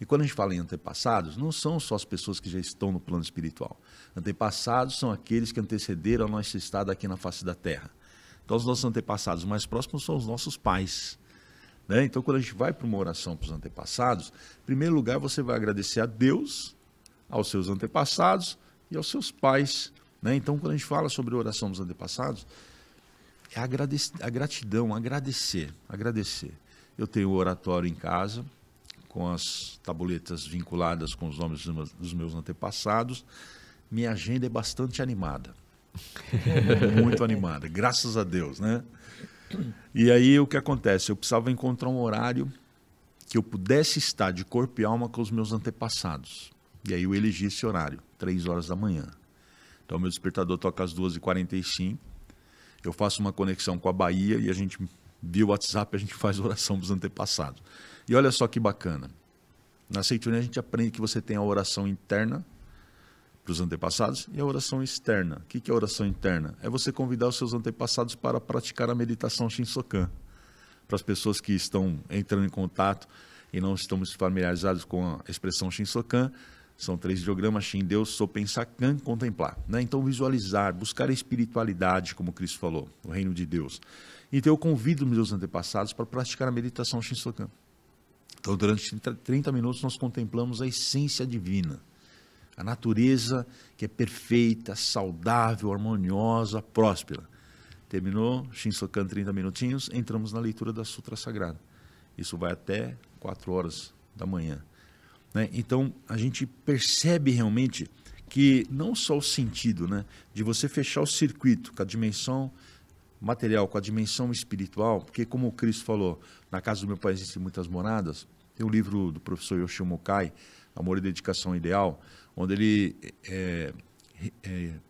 E quando a gente fala em antepassados, não são só as pessoas que já estão no plano espiritual. Antepassados são aqueles que antecederam a nossa estada aqui na face da terra. Então, os nossos antepassados mais próximos são os nossos pais. Né? Então, quando a gente vai para uma oração para os antepassados, em primeiro lugar, você vai agradecer a Deus, aos seus antepassados e aos seus pais. Né? Então, quando a gente fala sobre a oração dos antepassados, é a gratidão, agradecer. Eu tenho o oratório em casa, com as tabuletas vinculadas com os nomes dos meus antepassados. Minha agenda é bastante animada. Muito animada, graças a Deus, né? E aí o que acontece? Eu precisava encontrar um horário que eu pudesse estar de corpo e alma com os meus antepassados. E aí eu elegi esse horário, 3 horas da manhã. Então meu despertador toca às 2h45. Eu faço uma conexão com a Bahia e a gente, via o WhatsApp, a gente faz oração para os antepassados. E olha só que bacana. Na Seite Noé a gente aprende que você tem a oração interna para os antepassados e a oração externa. O que é a oração interna? É você convidar os seus antepassados para praticar a meditação Shinsokan. Para as pessoas que estão entrando em contato e não estamos familiarizados com a expressão Shinsokan, São 3 ideogramas: Shin, Deus, So, pensar, Kan, contemplar. Né? Então, visualizar, buscar a espiritualidade, como Cristo falou, o reino de Deus. Então, eu convido meus antepassados para praticar a meditação Shin, So, Kan. Então, durante 30 minutos, nós contemplamos a essência divina. A natureza que é perfeita, saudável, harmoniosa, próspera. Terminou, Shin, So, Kan, 30 minutinhos, entramos na leitura da Sutra Sagrada. Isso vai até 4 horas da manhã. Né? Então, a gente percebe realmente que não só o sentido, né, de você fechar o circuito com a dimensão material, com a dimensão espiritual, porque como o Cristo falou, na casa do meu pai existem muitas moradas, tem um livro do professor Yoshio Mukai, Amor e Dedicação Ideal, onde ele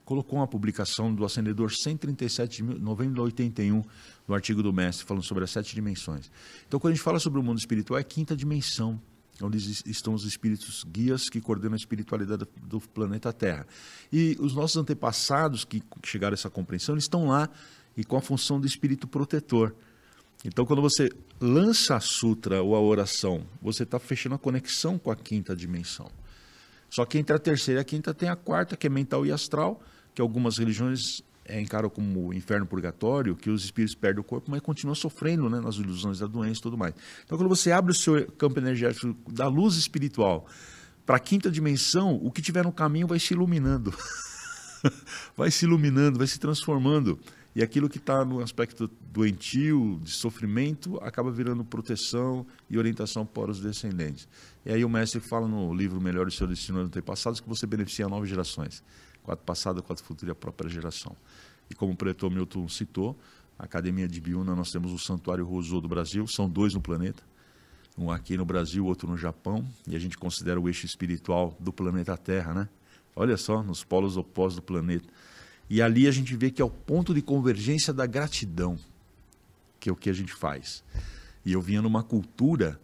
colocou uma publicação do Ascendedor 137 de novembro de 81, no artigo do Mestre, falando sobre as 7 dimensões. Então, quando a gente fala sobre o mundo espiritual, é a 5ª dimensão, onde estão os espíritos guias que coordenam a espiritualidade do planeta Terra. E os nossos antepassados que chegaram a essa compreensão, eles estão lá e com a função do espírito protetor. Então, quando você lança a sutra ou a oração, você está fechando a conexão com a 5ª dimensão. Só que entre a 3ª e a 5ª tem a 4ª, que é mental e astral, que algumas religiões encaram como inferno purgatório, que os espíritos perdem o corpo, mas continuam sofrendo, né, nas ilusões da doença e tudo mais. Então, quando você abre o seu campo energético da luz espiritual para a 5ª dimensão, o que tiver no caminho vai se iluminando. Vai se iluminando, vai se transformando. E aquilo que está no aspecto doentio, de sofrimento, acaba virando proteção e orientação para os descendentes. E aí o mestre fala no livro Melhor o Seu Destino Antepassados que você beneficia 9 gerações. 4 passada, 4 futura e a própria geração. E como o pretor Milton citou, a Academia de Biúna, nós temos o Santuário Rosô do Brasil, são 2 no planeta, um aqui no Brasil, outro no Japão, e a gente considera o eixo espiritual do planeta Terra, né? Olha só, nos polos opostos do planeta. E ali a gente vê que é o ponto de convergência da gratidão, que é o que a gente faz. E eu vinha numa cultura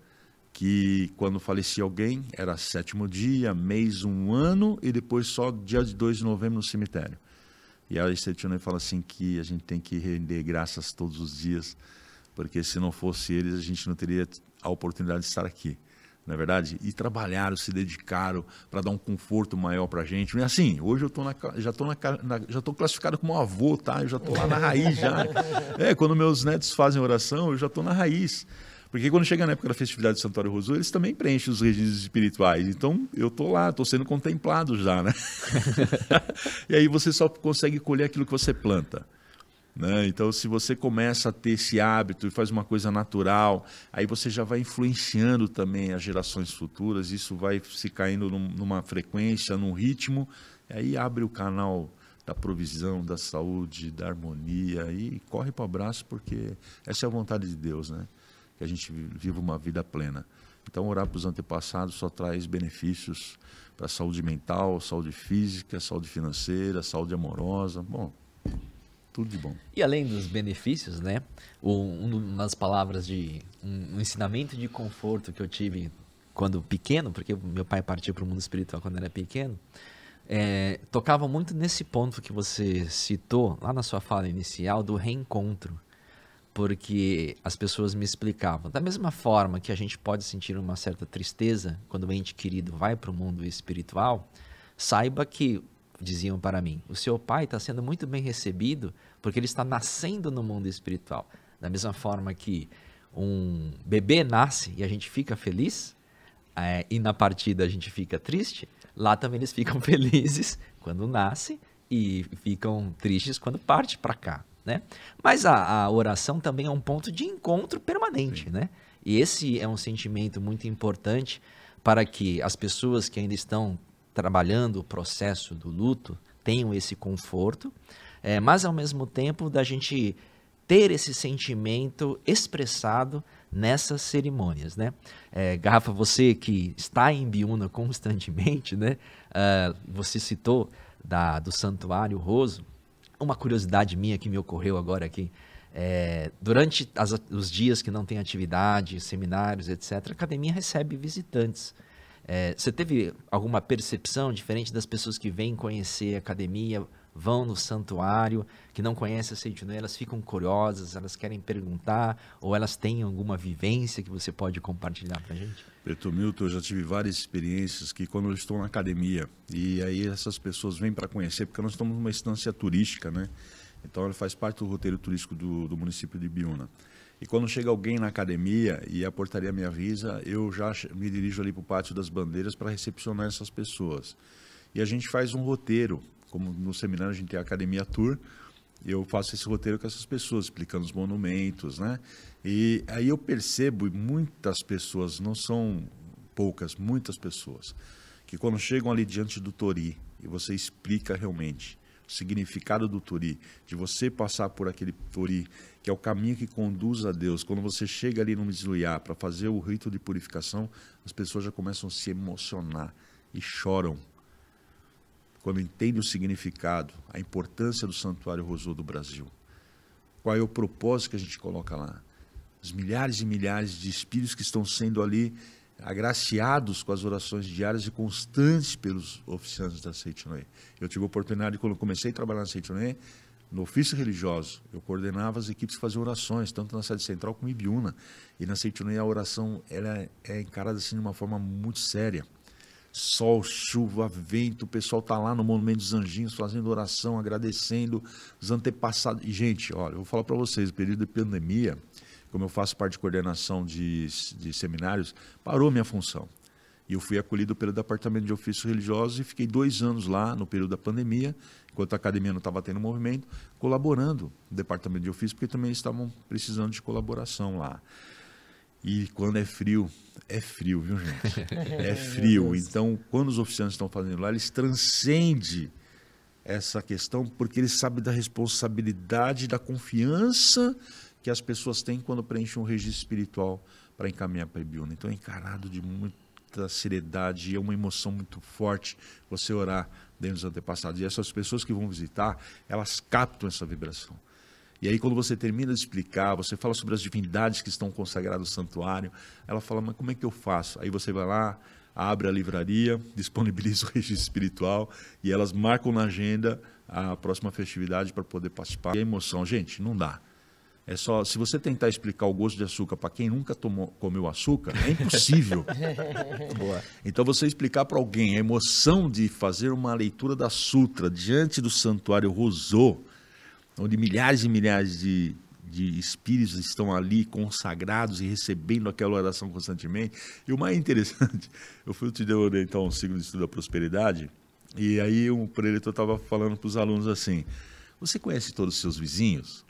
que quando falecia alguém, era 7º dia, mês, 1 ano, e depois só dia de 2 de novembro no cemitério. E aí Setune fala assim que a gente tem que render graças todos os dias, porque se não fosse eles, a gente não teria a oportunidade de estar aqui. Não é verdade? E trabalharam, se dedicaram para dar um conforto maior para a gente. Não é assim, hoje eu já estou classificado como avô, tá? Eu já estou lá na raiz já. Quando meus netos fazem oração, eu já estou na raiz. Porque quando chega na época da festividade do Santuário Rosô, eles também preenchem os registros espirituais. Então, eu estou lá, estou sendo contemplado já, né? E aí você só consegue colher aquilo que você planta. Né? Então, se você começa a ter esse hábito e faz uma coisa natural, aí você já vai influenciando também as gerações futuras, isso vai se caindo numa frequência, num ritmo, e aí abre o canal da provisão, da saúde, da harmonia, e corre para o abraço, porque essa é a vontade de Deus, né? Que a gente viva uma vida plena. Então, orar para os antepassados só traz benefícios para a saúde mental, saúde física, saúde financeira, saúde amorosa, bom, tudo de bom. E além dos benefícios, né, umas palavras de um ensinamento de conforto que eu tive quando pequeno, porque meu pai partiu para o mundo espiritual quando era pequeno, tocava muito nesse ponto que você citou lá na sua fala inicial do reencontro. Porque as pessoas me explicavam, da mesma forma que a gente pode sentir uma certa tristeza quando o ente querido vai para o mundo espiritual, saiba que, diziam para mim, o seu pai está sendo muito bem recebido porque ele está nascendo no mundo espiritual. Da mesma forma que um bebê nasce e a gente fica feliz, e na partida a gente fica triste, lá também eles ficam felizes quando nasce e ficam tristes quando parte para cá. Né? Mas a oração também é um ponto de encontro permanente, né? E esse é um sentimento muito importante para que as pessoas que ainda estão trabalhando o processo do luto tenham esse conforto, mas ao mesmo tempo da gente ter esse sentimento expressado nessas cerimônias, né? Garrafa, você que está em Biúna constantemente, né? Você citou do Santuário Roso. Uma curiosidade minha que me ocorreu agora aqui, durante os dias que não tem atividade, seminários, etc., a academia recebe visitantes. Você teve alguma percepção diferente das pessoas que vêm conhecer a academia vão no santuário, que não conhecem a Seitinoe, elas ficam curiosas, elas querem perguntar, ou elas têm alguma vivência que você pode compartilhar para a gente? Preto Milton, eu já tive várias experiências que quando eu estou na academia, e aí essas pessoas vêm para conhecer, porque nós estamos numa instância turística, né? Então ela faz parte do roteiro turístico do município de Ibiúna. E quando chega alguém na academia e a portaria me avisa, eu já me dirijo ali para o Pátio das Bandeiras para recepcionar essas pessoas. E a gente faz um roteiro, como no seminário a gente tem a Academia Tour, eu faço esse roteiro com essas pessoas, explicando os monumentos, né? E aí eu percebo, e muitas pessoas, não são poucas, muitas pessoas, que quando chegam ali diante do Tori, e você explica realmente o significado do Tori, de você passar por aquele Tori, que é o caminho que conduz a Deus, quando você chega ali no Mizluiá para fazer o rito de purificação, as pessoas já começam a se emocionar e choram. Quando entendem o significado, a importância do Santuário Rosô do Brasil. Qual é o propósito que a gente coloca lá? Os milhares e milhares de espíritos que estão sendo ali agraciados com as orações diárias e constantes pelos oficiantes da Seitinoe. Eu tive a oportunidade, quando eu comecei a trabalhar na Seitinoe, no ofício religioso, eu coordenava as equipes que faziam orações, tanto na sede central como em Ibiúna. E na Seitinoe a oração ela é encarada assim de uma forma muito séria. Sol, chuva, vento, o pessoal está lá no Monumento dos Anjinhos fazendo oração, agradecendo os antepassados. E, gente, olha, eu vou falar para vocês, o período de pandemia, como eu faço parte de coordenação de seminários, parou minha função. E eu fui acolhido pelo Departamento de Ofícios Religiosos e fiquei 2 anos lá no período da pandemia, enquanto a academia não estava tendo movimento, colaborando no Departamento de Ofícios, porque também eles estavam precisando de colaboração lá. E quando é frio, viu, gente? É frio. Então, quando os oficiantes estão fazendo lá, eles transcendem essa questão, porque eles sabem da responsabilidade, da confiança que as pessoas têm quando preenchem um registro espiritual para encaminhar para Ibiúna. Então, é encarado de muita seriedade e é uma emoção muito forte você orar dentro dos antepassados. E essas pessoas que vão visitar, elas captam essa vibração. E aí, quando você termina de explicar, você fala sobre as divindades que estão consagradas no santuário, ela fala, mas como é que eu faço? Aí você vai lá, abre a livraria, disponibiliza o registro espiritual e elas marcam na agenda a próxima festividade para poder participar. E a emoção, gente, não dá. É só, se você tentar explicar o gosto de açúcar para quem nunca comeu açúcar, é impossível. Boa. Então, você explicar para alguém a emoção de fazer uma leitura da Sutra diante do Santuário Rosô, onde milhares e milhares de espíritos estão ali consagrados e recebendo aquela oração constantemente. E o mais interessante, eu fui te orientar um ciclo de estudo da prosperidade, e aí o preletor estava falando para os alunos assim, você conhece todos os seus vizinhos?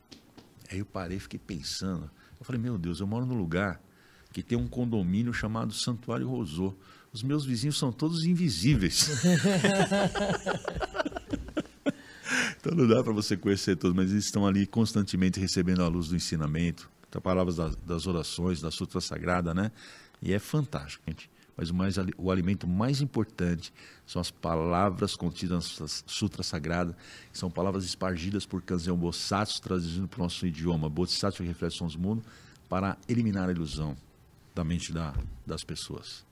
Aí eu parei e fiquei pensando. Eu falei, meu Deus, eu moro num lugar que tem um condomínio chamado Santuário Rosô. Os meus vizinhos são todos invisíveis. Então não dá para você conhecer todos, mas eles estão ali constantemente recebendo a luz do ensinamento, das palavras das orações, da Sutra Sagrada, né? E é fantástico, gente. Mas o alimento mais importante são as palavras contidas na Sutra Sagrada, que são palavras espargidas por Kanzeon Bosatsu, traduzindo para o nosso idioma, Bodhisattva Reflexões do Mundo, para eliminar a ilusão da mente das pessoas.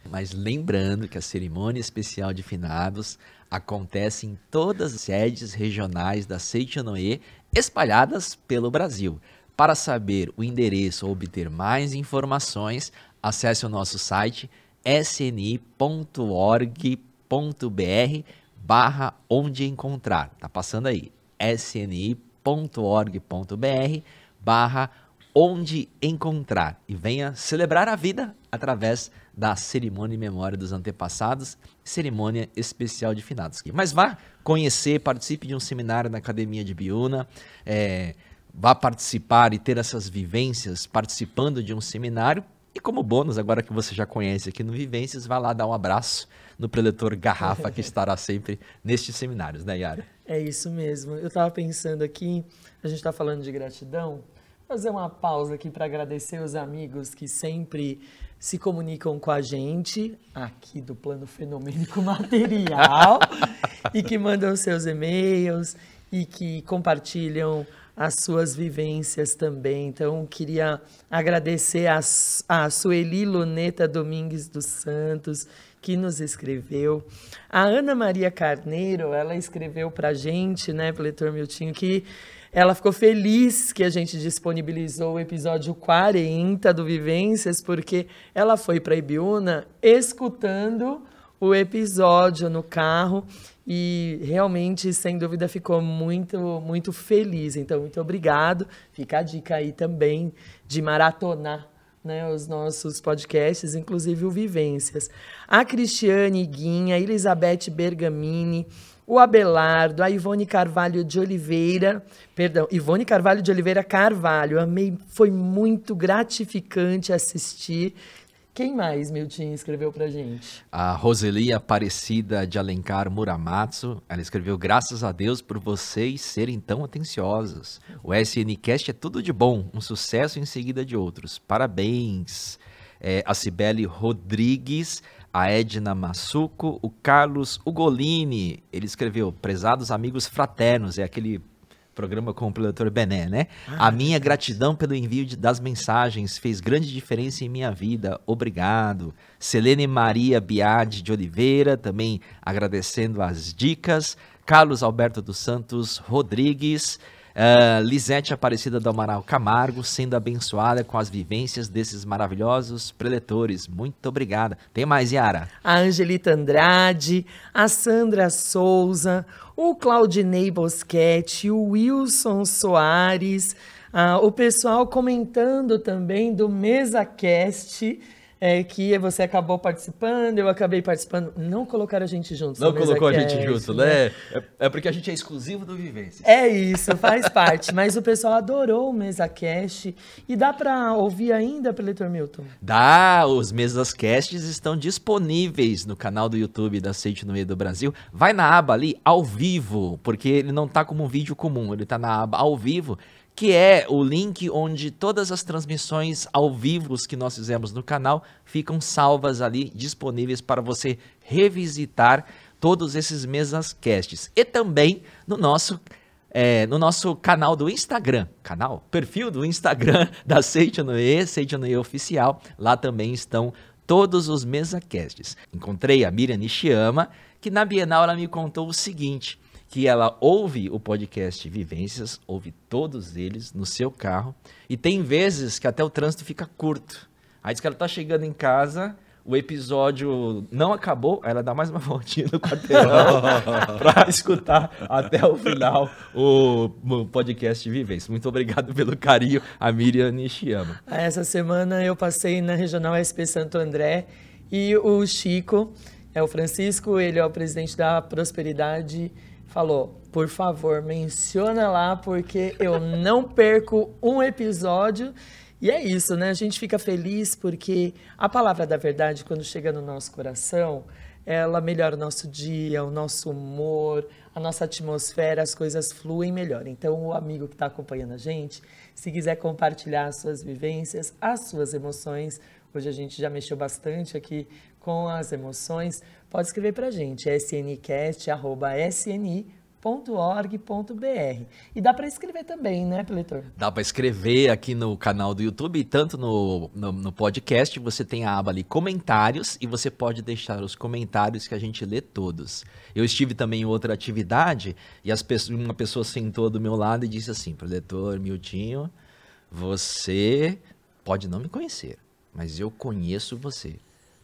Mas lembrando que a cerimônia especial de finados acontece em todas as sedes regionais da Seitinoe espalhadas pelo Brasil. Para saber o endereço ou obter mais informações, acesse o nosso site sni.org.br/onde encontrar. Tá passando aí, sni.org.br/onde encontrar. E venha celebrar a vida através da cerimônia em memória dos antepassados, cerimônia especial de finados. Mas vá conhecer, participe de um seminário na Academia de Ibiúna, vá participar e ter essas vivências participando de um seminário. E como bônus, agora que você já conhece aqui no Vivências, vá lá dar um abraço no preletor Garrafa, que estará sempre nestes seminários, né, Yara? É isso mesmo. Eu estava pensando aqui, a gente está falando de gratidão, fazer uma pausa aqui para agradecer os amigos que sempre se comunicam com a gente, aqui do Plano Fenomênico Material, e que mandam seus e-mails e que compartilham as suas vivências também. Então, queria agradecer a Sueli Luneta Domingues dos Santos, que nos escreveu. A Ana Maria Carneiro, ela escreveu para a gente, né, Pletor Miltinho, que ela ficou feliz que a gente disponibilizou o episódio 40 do Vivências, porque ela foi para Ibiúna escutando o episódio no carro e realmente, sem dúvida, ficou muito, muito feliz. Então, muito obrigado. Fica a dica aí também de maratonar, né, os nossos podcasts, inclusive o Vivências. A Cristiane Guinha, a Elizabeth Bergamini, o Abelardo, a Ivone Carvalho de Oliveira, Ivone Carvalho de Oliveira Carvalho, amei, foi muito gratificante assistir. Quem mais, Milton, escreveu pra gente? A Roseli Aparecida de Alencar Muramatsu, ela escreveu: graças a Deus por vocês serem tão atenciosos. O SNcast é tudo de bom, um sucesso em seguida de outros. Parabéns. A Cibele Rodrigues, a Edna Massuco, o Carlos Ugolini, ele escreveu: prezados amigos fraternos, é aquele programa com o Pletor Bené, né? A minha gratidão pelo envio das mensagens fez grande diferença em minha vida, obrigado. Selene Maria Biade de Oliveira, também agradecendo as dicas. Carlos Alberto dos Santos Rodrigues, Lisete Aparecida do Amaral Camargo, sendo abençoada com as vivências desses maravilhosos preletores. Muito obrigada. Tem mais, Yara? A Angelita Andrade, a Sandra Souza, o Claudinei Boschetti, o Wilson Soares, o pessoal comentando também do MesaCast, que você acabou participando, eu acabei participando. Não colocaram a gente junto. Não colocou a gente junto, né? É porque a gente é exclusivo do Vivência. É isso, faz parte. Mas o pessoal adorou o MesaCast. E dá para ouvir ainda, Pletor Milton? Dá, os MesaCasts estão disponíveis no canal do YouTube da Seite no Meio do Brasil. Vai na aba ali, ao vivo, porque ele não tá como um vídeo comum, ele tá na aba ao vivo, que é o link onde todas as transmissões ao vivo que nós fizemos no canal ficam salvas ali, disponíveis para você revisitar todos esses MesaCasts. E também no nosso canal do Instagram, perfil do Instagram da Seite Noe Oficial, lá também estão todos os MesaCasts. Encontrei a Miriam Nishiyama, que na Bienal ela me contou o seguinte, que ela ouve o podcast Vivências, ouve todos eles no seu carro, e tem vezes que até o trânsito fica curto. Aí diz que ela tá chegando em casa, o episódio não acabou, aí ela dá mais uma voltinha no quarteirão para escutar até o final o podcast Vivências. Muito obrigado pelo carinho, a Miriam Nishiyama. Essa semana eu passei na Regional SP Santo André e o Chico, o Francisco, ele é o presidente da Prosperidade, falou: por favor, menciona lá, porque eu não perco um episódio. E é isso, né? A gente fica feliz porque a palavra da verdade, quando chega no nosso coração, ela melhora o nosso dia, o nosso humor, a nossa atmosfera, as coisas fluem melhor. Então, o amigo que está acompanhando a gente, se quiser compartilhar as suas vivências, as suas emoções, hoje a gente já mexeu bastante aqui com as emoções, pode escrever para a gente, sncast@sni.org.br. E dá para escrever também, né, Pletor? Dá para escrever aqui no canal do YouTube, tanto no podcast, você tem a aba ali comentários e você pode deixar os comentários que a gente lê todos. Eu estive também em outra atividade e uma pessoa sentou do meu lado e disse assim: Pletor Miltinho, você pode não me conhecer, mas eu conheço você.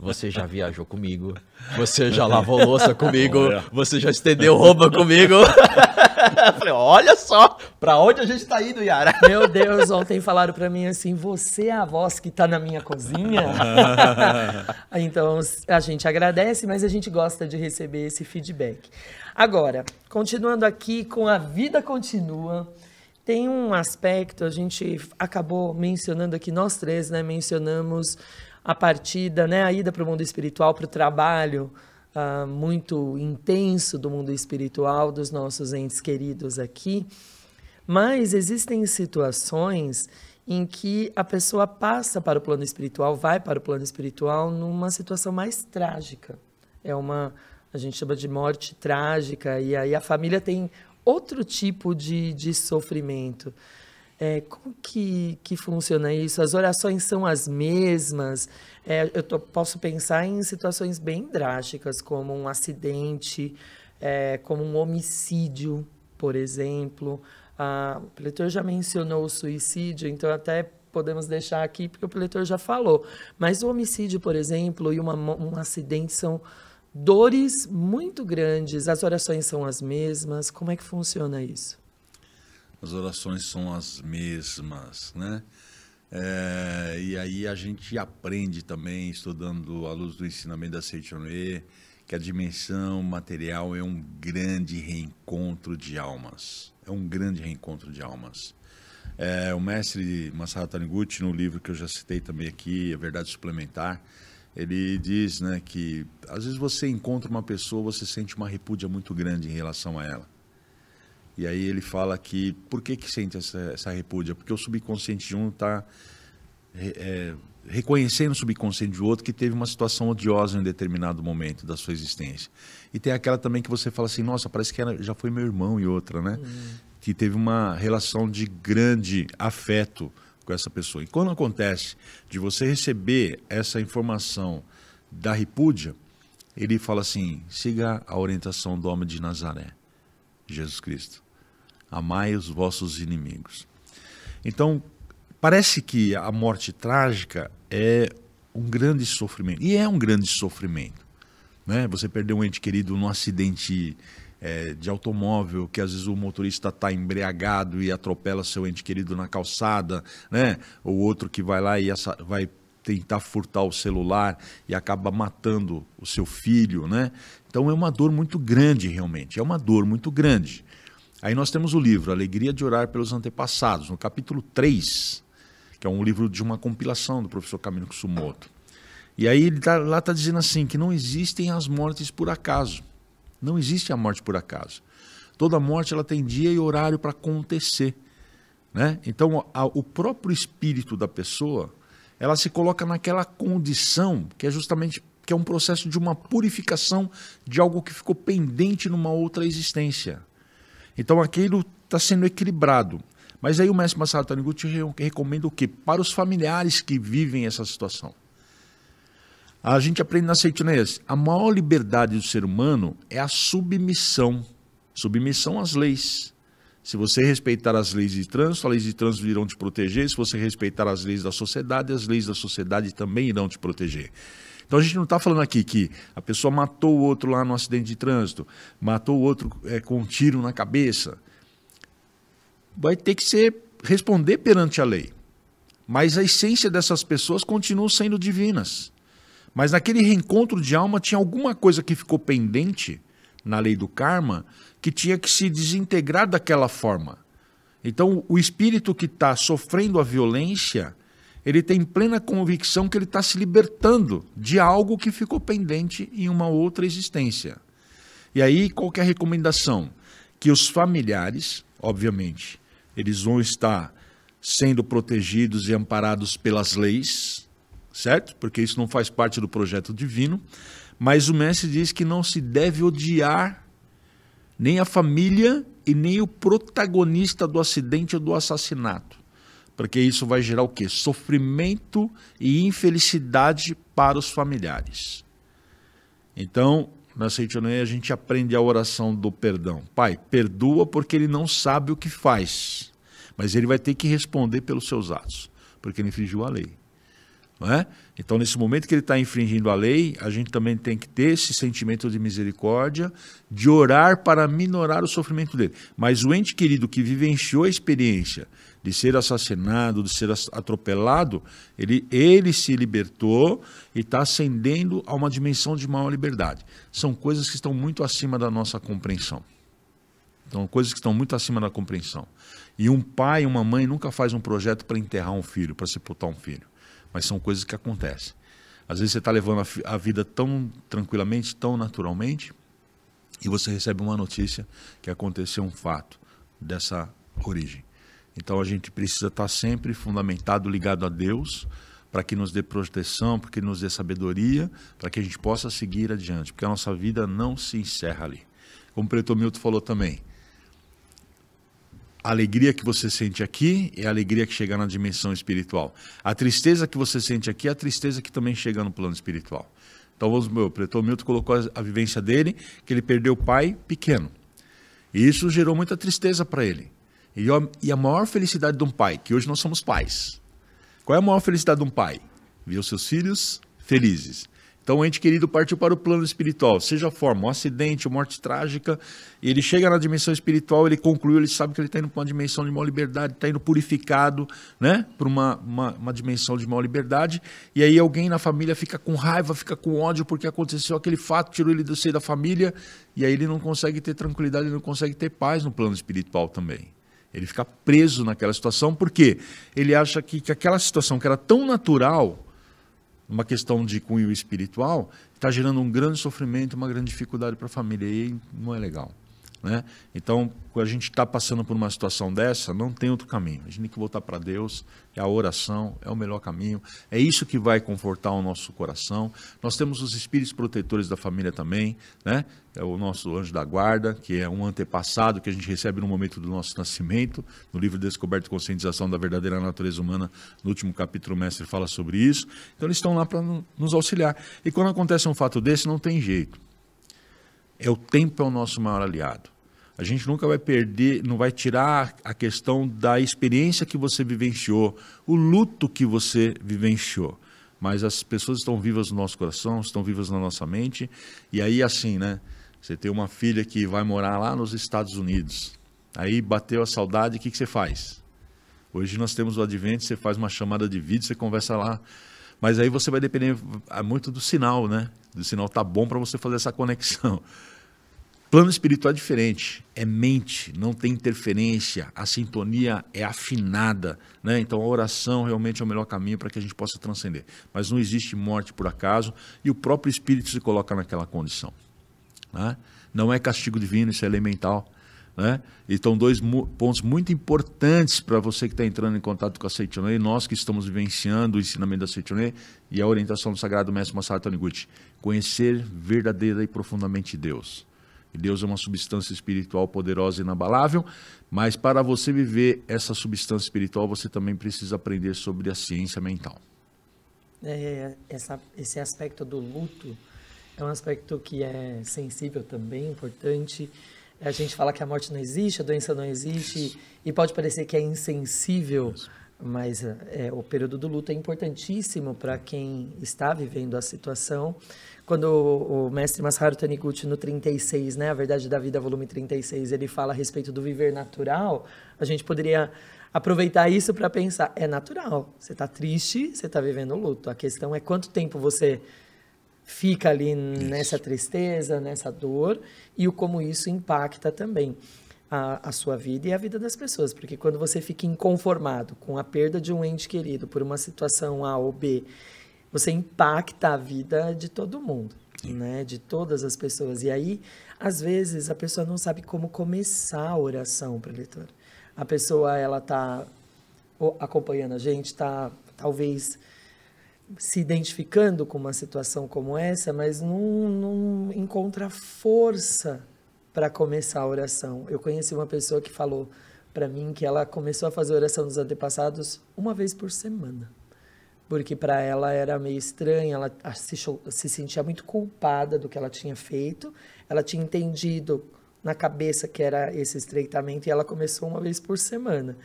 Você já viajou comigo, você já lavou louça comigo, você já estendeu roupa comigo. Eu falei, olha só, pra onde a gente tá indo, Yara? Meu Deus, ontem falaram pra mim assim, você é a voz que tá na minha cozinha? Então, a gente agradece, mas a gente gosta de receber esse feedback. Agora, continuando aqui com A Vida Continua, tem um aspecto, a gente acabou mencionando aqui, nós três, né, mencionamos a partida, né, a ida para o mundo espiritual, para o trabalho muito intenso do mundo espiritual dos nossos entes queridos aqui, mas existem situações em que a pessoa passa para o plano espiritual, vai para o plano espiritual numa situação mais trágica. A gente chama de morte trágica, e aí a família tem outro tipo de sofrimento. Como que funciona isso? As orações são as mesmas? Posso pensar em situações bem drásticas, como um acidente, como um homicídio, por exemplo. O preletor já mencionou o suicídio, então até podemos deixar aqui, porque o preletor já falou. Mas o homicídio, por exemplo, e um acidente são dores muito grandes. As orações são as mesmas. Como é que funciona isso? As orações são as mesmas, né? E aí a gente aprende também, estudando à luz do ensinamento da Seitonê, que a dimensão material é um grande reencontro de almas. É um grande reencontro de almas. O mestre Masaru Taniguchi, no livro que eu já citei também aqui, A Verdade Suplementar, ele diz, né, que às vezes você encontra uma pessoa, você sente uma repúdia muito grande em relação a ela. E aí ele fala que, por que sente essa repúdia? Porque o subconsciente de um está reconhecendo o subconsciente do outro que teve uma situação odiosa em determinado momento da sua existência. E tem aquela também que você fala assim, nossa, parece que já foi meu irmão, e outra, né? Que teve uma relação de grande afeto com essa pessoa. E quando acontece de você receber essa informação da repúdia, ele fala assim, siga a orientação do homem de Nazaré, Jesus Cristo. Amai os vossos inimigos. Então, parece que a morte trágica é um grande sofrimento. E é um grande sofrimento, né? Você perdeu um ente querido num acidente de automóvel, que às vezes o motorista está embriagado e atropela seu ente querido na calçada, né? Ou outro que vai lá e vai tentar furtar o celular e acaba matando o seu filho, né? Então é uma dor muito grande, realmente. É uma dor muito grande. Aí nós temos o livro Alegria de Orar pelos Antepassados, no capítulo 3, que é um livro de uma compilação do professor Kamino Kusumoto. E aí ele lá está dizendo assim, que não existem as mortes por acaso. Não existe a morte por acaso. Toda morte ela tem dia e horário para acontecer, né? Então o próprio espírito da pessoa, ela se coloca naquela condição que é justamente que é um processo de uma purificação de algo que ficou pendente numa outra existência. Então aquilo está sendo equilibrado. Mas aí o mestre Masaru Taniguchi recomenda o quê? Para os familiares que vivem essa situação. A gente aprende na Seitonês, a maior liberdade do ser humano é a submissão. Submissão às leis. Se você respeitar as leis de trânsito irão te proteger. Se você respeitar as leis da sociedade também irão te proteger. Então a gente não está falando aqui que a pessoa matou o outro lá no acidente de trânsito, matou o outro com um tiro na cabeça. Vai ter que responder perante a lei. Mas a essência dessas pessoas continua sendo divinas. Mas naquele reencontro de alma tinha alguma coisa que ficou pendente na lei do karma que tinha que se desintegrar daquela forma. Então o espírito que está sofrendo a violência, ele tem plena convicção que ele está se libertando de algo que ficou pendente em uma outra existência. E aí qual que é a recomendação? Que os familiares, obviamente, eles vão estar sendo protegidos e amparados pelas leis, certo? Porque isso não faz parte do projeto divino, mas o mestre diz que não se deve odiar nem a família e nem o protagonista do acidente ou do assassinato, porque isso vai gerar o quê? Sofrimento e infelicidade para os familiares. Então, na Seitonê a gente aprende a oração do perdão. Pai, perdoa porque ele não sabe o que faz, mas ele vai ter que responder pelos seus atos, porque ele infringiu a lei. Não é? Então, nesse momento que ele está infringindo a lei, a gente também tem que ter esse sentimento de misericórdia, de orar para minorar o sofrimento dele. Mas o ente querido que vivenciou a experiência de ser assassinado, de ser atropelado, ele se libertou e está ascendendo a uma dimensão de maior liberdade. São coisas que estão muito acima da nossa compreensão. São coisas que estão muito acima da compreensão. E um pai e uma mãe nunca faz um projeto para enterrar um filho, para sepultar um filho. Mas são coisas que acontecem. Às vezes você está levando a vida tão tranquilamente, tão naturalmente, e você recebe uma notícia que aconteceu um fato dessa origem. Então a gente precisa estar sempre fundamentado, ligado a Deus, para que nos dê proteção, para que nos dê sabedoria, para que a gente possa seguir adiante, porque a nossa vida não se encerra ali. Como o Preto Milton falou também, A alegria que você sente aqui é a alegria que chega na dimensão espiritual. A tristeza que você sente aqui é a tristeza que também chega no plano espiritual. Então, o pretor Milton colocou a vivência dele, que ele perdeu o pai pequeno. E isso gerou muita tristeza para ele. E a maior felicidade de um pai, que hoje nós somos pais. Qual é a maior felicidade de um pai? Ver os seus filhos felizes. Então o ente querido partiu para o plano espiritual, seja a forma, um acidente, uma morte trágica, e ele chega na dimensão espiritual, ele concluiu, ele sabe que ele está indo para uma dimensão de maior liberdade, está indo purificado, né, para uma dimensão de maior liberdade, e aí alguém na família fica com raiva, fica com ódio, porque aconteceu aquele fato, tirou ele do seio da família, e aí ele não consegue ter tranquilidade, ele não consegue ter paz no plano espiritual também. Ele fica preso naquela situação, porque ele acha que aquela situação que era tão natural, uma questão de cunho espiritual, está gerando um grande sofrimento, uma grande dificuldade para a família, e não é legal, né? Então, quando a gente está passando por uma situação dessa, não tem outro caminho. A gente tem que voltar para Deus, a oração é o melhor caminho, é isso que vai confortar o nosso coração. Nós temos os espíritos protetores da família também, né? É o nosso anjo da guarda, que é um antepassado que a gente recebe no momento do nosso nascimento. No livro Descoberta e Conscientização da Verdadeira Natureza Humana, no último capítulo, o mestre fala sobre isso. Então eles estão lá para nos auxiliar. E quando acontece um fato desse, não tem jeito. O tempo é o nosso maior aliado. A gente nunca vai perder, não vai tirar a questão da experiência que você vivenciou, o luto que você vivenciou. Mas as pessoas estão vivas no nosso coração, estão vivas na nossa mente. E aí, assim, né? Você tem uma filha que vai morar lá nos Estados Unidos. Aí bateu a saudade, o que você faz? Hoje nós temos o advento, você faz uma chamada de vídeo, você conversa lá. Mas aí você vai depender muito do sinal, né? Do sinal tá bom para você fazer essa conexão. Plano espiritual é diferente, é mente, não tem interferência, a sintonia é afinada, né? Então a oração realmente é o melhor caminho para que a gente possa transcender. Mas não existe morte por acaso e o próprio espírito se coloca naquela condição, né? Não é castigo divino, isso é elemental, né? Então dois pontos muito importantes para você que está entrando em contato com a Seitonei, nós que estamos vivenciando o ensinamento da Seitonei e a orientação do Sagrado Mestre Masaru Taniguchi, conhecer verdadeira e profundamente Deus. E Deus é uma substância espiritual poderosa e inabalável, mas para você viver essa substância espiritual, você também precisa aprender sobre a ciência mental. Esse aspecto do luto é um aspecto que é sensível também, importante. A gente fala que a morte não existe, a doença não existe, e pode parecer que é insensível, mas o período do luto é importantíssimo para quem está vivendo a situação. Quando o mestre Masaru Taniguchi, no 36, né, A Verdade da Vida, volume 36, ele fala a respeito do viver natural, a gente poderia aproveitar isso para pensar, é natural, você está triste, você está vivendo luto, a questão é quanto tempo você fica ali nessa tristeza, nessa dor, e o como isso impacta também a sua vida e a vida das pessoas, porque quando você fica inconformado com a perda de um ente querido por uma situação A ou B, você impacta a vida de todo mundo, né? De todas as pessoas. E aí, às vezes, a pessoa não sabe como começar a oração, preletor. A pessoa, ela está acompanhando a gente, está talvez se identificando com uma situação como essa, mas não encontra força para começar a oração. Eu conheci uma pessoa que falou para mim que ela começou a fazer a oração dos antepassados uma vez por semana. Porque para ela era meio estranho, ela se sentia muito culpada do que ela tinha feito, ela tinha entendido na cabeça que era esse estreitamento e ela começou uma vez por semana.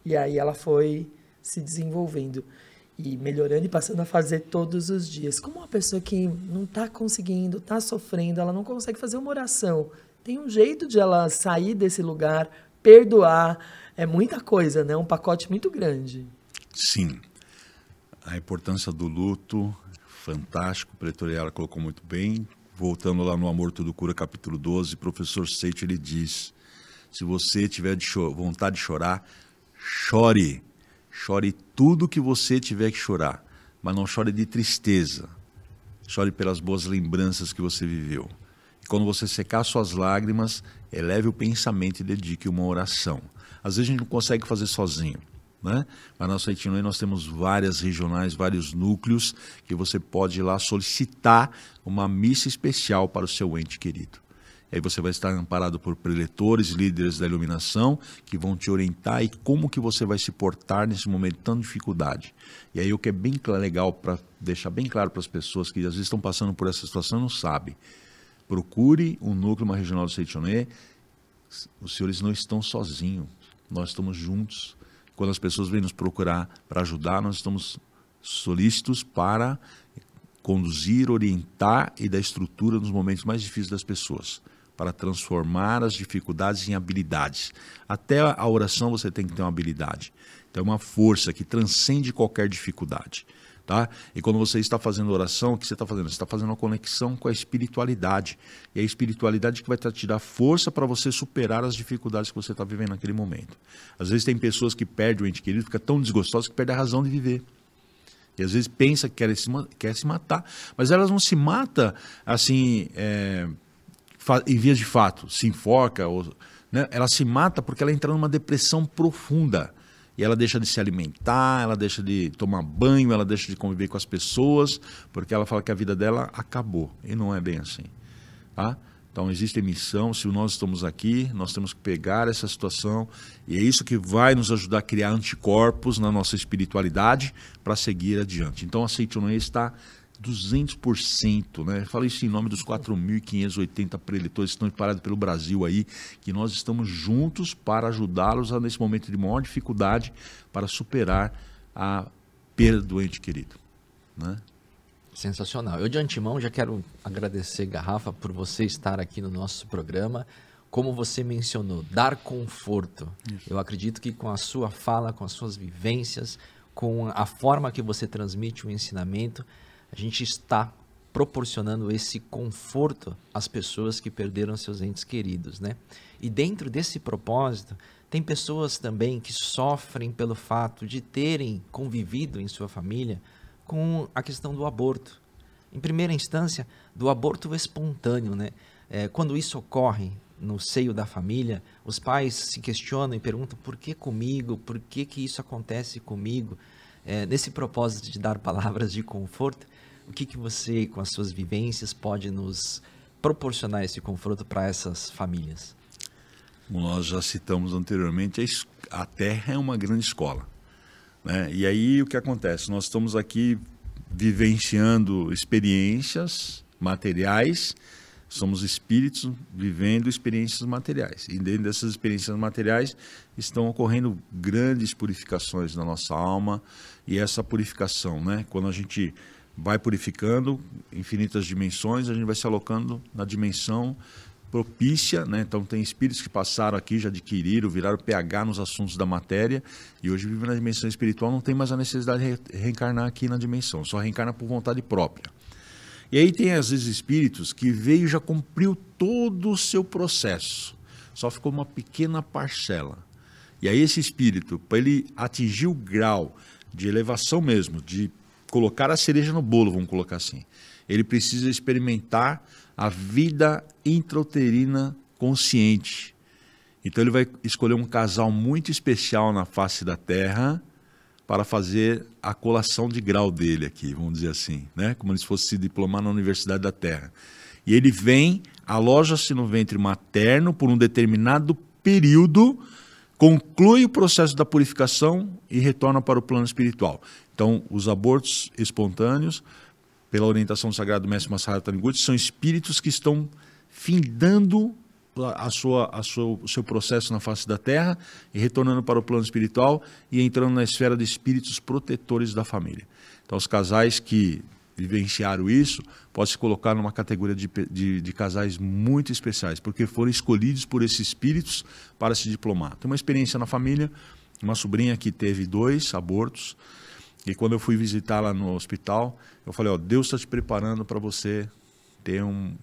E aí ela foi se desenvolvendo e melhorando e passando a fazer todos os dias. Como uma pessoa que não está conseguindo, está sofrendo, ela não consegue fazer uma oração, tem um jeito de ela sair desse lugar, perdoar, é muita coisa, né? Um pacote muito grande. Sim. A importância do luto, fantástico, o Pretor Yara colocou muito bem. Voltando lá no Amor Tudo Cura, capítulo 12, o professor Seicho, ele diz, se você tiver vontade de chorar, chore. Chore tudo que você tiver que chorar, mas não chore de tristeza. Chore pelas boas lembranças que você viveu. E quando você secar suas lágrimas, eleve o pensamento e dedique uma oração. Às vezes a gente não consegue fazer sozinho, né? Mas na Seitonei nós temos várias regionais, vários núcleos que você pode ir lá solicitar uma missa especial para o seu ente querido. Aí você vai estar amparado por preletores, líderes da iluminação, que vão te orientar e como que você vai se portar nesse momento de tanta dificuldade. E aí o que é bem legal, para deixar bem claro para as pessoas que às vezes estão passando por essa situação e não sabem. Procure um núcleo, uma regional do Seitonê. Os senhores não estão sozinhos, nós estamos juntos. Quando as pessoas vêm nos procurar para ajudar, nós estamos solícitos para conduzir, orientar e dar estrutura nos momentos mais difíceis das pessoas, para transformar as dificuldades em habilidades. Até a oração você tem que ter uma habilidade. Então é uma força que transcende qualquer dificuldade. Tá? E quando você está fazendo oração, o que você está fazendo? Você está fazendo uma conexão com a espiritualidade. E a espiritualidade que vai te dar força para você superar as dificuldades que você está vivendo naquele momento. Às vezes tem pessoas que perdem o ente querido, fica tão desgostosas que perdem a razão de viver. E às vezes pensa que quer se matar. Mas elas não se matam assim, em vias de fato, se enforca. Né? Ela se mata porque ela entra numa depressão profunda. E ela deixa de se alimentar, ela deixa de tomar banho, ela deixa de conviver com as pessoas, porque ela fala que a vida dela acabou. E não é bem assim. Tá? Então existe missão, se nós estamos aqui, nós temos que pegar essa situação, e é isso que vai nos ajudar a criar anticorpos na nossa espiritualidade para seguir adiante. Então a Seitonê está 200%, né? Falo isso em nome dos 4.580 preletores que estão espalhados pelo Brasil aí, que nós estamos juntos para ajudá-los nesse momento de maior dificuldade para superar a perda do ente querido, né? Sensacional. Eu de antemão já quero agradecer, Garrafa, por você estar aqui no nosso programa. Como você mencionou, dar conforto. Isso. Eu acredito que com a sua fala, com as suas vivências, com a forma que você transmite o ensinamento, a gente está proporcionando esse conforto às pessoas que perderam seus entes queridos, né? E dentro desse propósito, tem pessoas também que sofrem pelo fato de terem convivido em sua família com a questão do aborto. Em primeira instância, do aborto espontâneo, né? Quando isso ocorre no seio da família, os pais se questionam e perguntam: por que comigo? Por que isso acontece comigo? Nesse propósito de dar palavras de conforto, o que você, com as suas vivências, pode nos proporcionar esse conforto para essas famílias? Como nós já citamos anteriormente, a Terra é uma grande escola, né? E aí o que acontece? Nós estamos aqui vivenciando experiências materiais, somos espíritos vivendo experiências materiais. E dentro dessas experiências materiais estão ocorrendo grandes purificações na nossa alma. E essa purificação, né? Quando a gente vai purificando infinitas dimensões, a gente vai se alocando na dimensão propícia, né? Então tem espíritos que passaram aqui, já adquiriram, viraram pH nos assuntos da matéria e hoje vivem na dimensão espiritual, não tem mais a necessidade de reencarnar aqui na dimensão, só reencarna por vontade própria. E aí tem às vezes espíritos que veio e já cumpriu todo o seu processo, só ficou uma pequena parcela. E aí esse espírito, para ele atingir o grau de elevação mesmo, de colocar a cereja no bolo, vamos colocar assim, ele precisa experimentar a vida intrauterina consciente. Então ele vai escolher um casal muito especial na face da Terra para fazer a colação de grau dele aqui, vamos dizer assim, né? Como se fosse se diplomar na Universidade da Terra. E ele vem, aloja-se no ventre materno por um determinado período, conclui o processo da purificação e retorna para o plano espiritual. Então, os abortos espontâneos, pela orientação do Sagrado Mestre Masaharu Taniguchi, são espíritos que estão findando o seu processo na face da Terra e retornando para o plano espiritual e entrando na esfera de espíritos protetores da família. Então, os casais que vivenciaram isso podem se colocar numa categoria de casais muito especiais, porque foram escolhidos por esses espíritos para se diplomar. Tem uma experiência na família, uma sobrinha que teve 2 abortos, e quando eu fui visitá-la no hospital, eu falei: ó, Deus está te preparando para você ter um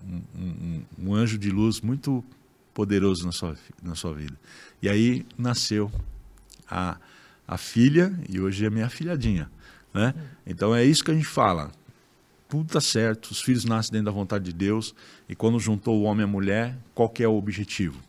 anjo de luz muito poderoso na sua vida. E aí nasceu a filha, e hoje é minha filhadinha, né? Então é isso que a gente fala. Tudo está certo, os filhos nascem dentro da vontade de Deus, e quando juntou o homem e a mulher, qual que é o objetivo?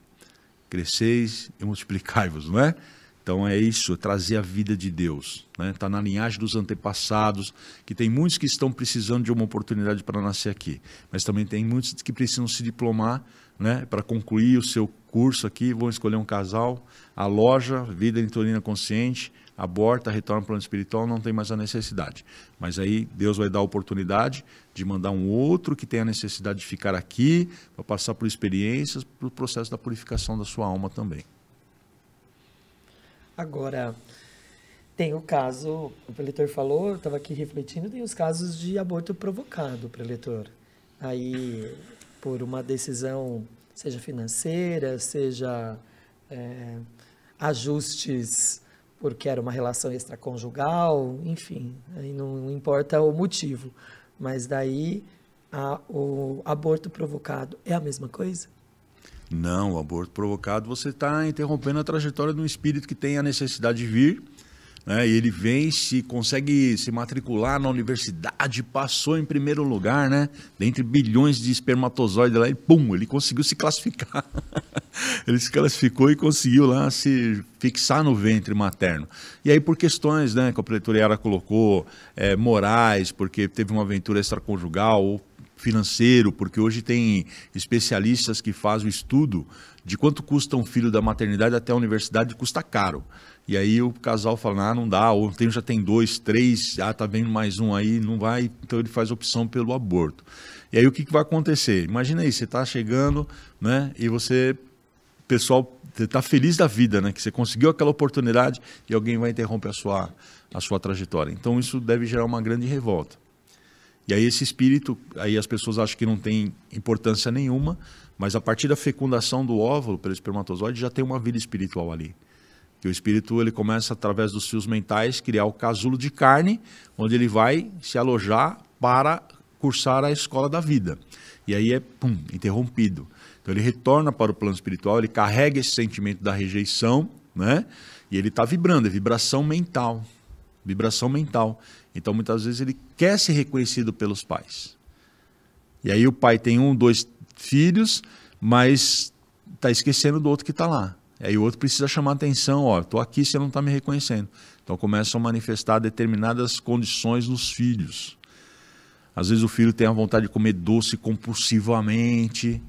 Cresceis e multiplicai-vos, não é? Então é isso, trazer a vida de Deus, né? Está na linhagem dos antepassados, que tem muitos que estão precisando de uma oportunidade para nascer aqui, mas também tem muitos que precisam se diplomar né, para concluir o seu curso aqui, vão escolher um casal, a loja, vida litorina consciente, aborta, retorna ao plano espiritual, não tem mais a necessidade. Mas aí Deus vai dar a oportunidade de mandar um outro que tem a necessidade de ficar aqui, para passar por experiências, para o processo da purificação da sua alma também. Agora, tem o caso, o preletor falou, eu estava aqui refletindo, tem os casos de aborto provocado, preletor. Aí, por uma decisão, seja financeira, seja ajustes porque era uma relação extraconjugal, enfim, aí não importa o motivo. Mas daí o aborto provocado é a mesma coisa? Não, o aborto provocado, você está interrompendo a trajetória de um espírito que tem a necessidade de vir, né? E ele vem, consegue se matricular na universidade, passou em primeiro lugar, né? Dentre bilhões de espermatozoides lá, ele conseguiu se classificar. Ele se classificou e conseguiu lá se fixar no ventre materno. E aí por questões, né, que a preletora Yara colocou, morais, porque teve uma aventura extraconjugal, ou financeiro, porque hoje tem especialistas que fazem o estudo de quanto custa um filho da maternidade até a universidade, custa caro. E aí o casal fala, não dá, ou já tem 2, 3, tá vendo mais um aí, não vai, então ele faz opção pelo aborto. E aí o que vai acontecer? Imagina aí, você está chegando, né, e você está feliz da vida, né, que você conseguiu aquela oportunidade e alguém vai interromper a sua trajetória. Então isso deve gerar uma grande revolta. E aí esse espírito, aí as pessoas acham que não tem importância nenhuma, mas a partir da fecundação do óvulo pelo espermatozoide já tem uma vida espiritual ali. Que o espírito ele começa através dos fios mentais criar o casulo de carne, onde ele vai se alojar para cursar a escola da vida. E aí interrompido. Então ele retorna para o plano espiritual, ele carrega esse sentimento da rejeição, né? E ele está vibrando, é vibração mental. Vibração mental. Então muitas vezes ele quer ser reconhecido pelos pais. E aí o pai tem 1, 2 filhos, mas está esquecendo do outro que está lá. E aí o outro precisa chamar atenção, estou aqui, você não está me reconhecendo. Então começam a manifestar determinadas condições nos filhos. Às vezes o filho tem a vontade de comer doce compulsivamente,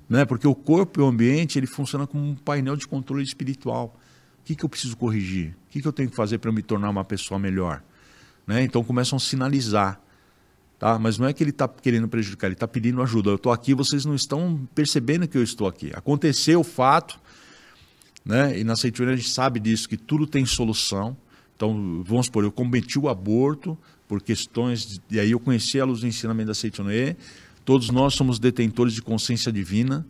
né? Porque o corpo e o ambiente ele funciona como um painel de controle espiritual. O que eu preciso corrigir? O que eu tenho que fazer para eu me tornar uma pessoa melhor? Né? Então começam a sinalizar. Tá? Mas não é que ele está querendo prejudicar, ele está pedindo ajuda. Eu estou aqui, vocês não estão percebendo que eu estou aqui. Aconteceu o fato, né? E na Seitonê a gente sabe disso, que tudo tem solução. Então, vamos supor, eu cometi o aborto por questões, e aí eu conheci a luz do ensinamento da Seitonê. Todos nós somos detentores de consciência divina.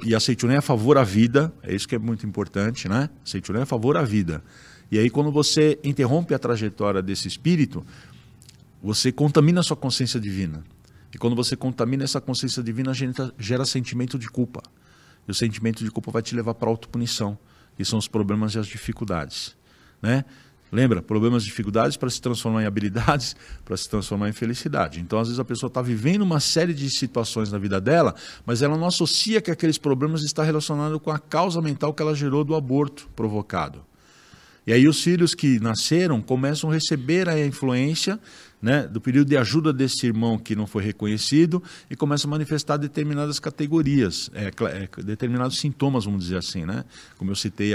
E a Seitonê é a favor à vida, é isso que é muito importante, né? A Seitonê é a favor à vida. E aí quando você interrompe a trajetória desse espírito, você contamina a sua consciência divina. E quando você contamina essa consciência divina, gera sentimento de culpa. E o sentimento de culpa vai te levar para a autopunição, que são os problemas e as dificuldades, né? Lembra, problemas e dificuldades para se transformar em habilidades, para se transformar em felicidade. Então, às vezes, a pessoa está vivendo uma série de situações na vida dela, mas ela não associa que aqueles problemas estão relacionados com a causa mental que ela gerou do aborto provocado. E aí os filhos que nasceram começam a receber a influência, né, do período de ajuda desse irmão que não foi reconhecido e começam a manifestar determinadas categorias, determinados sintomas, vamos dizer assim, né? Como eu citei,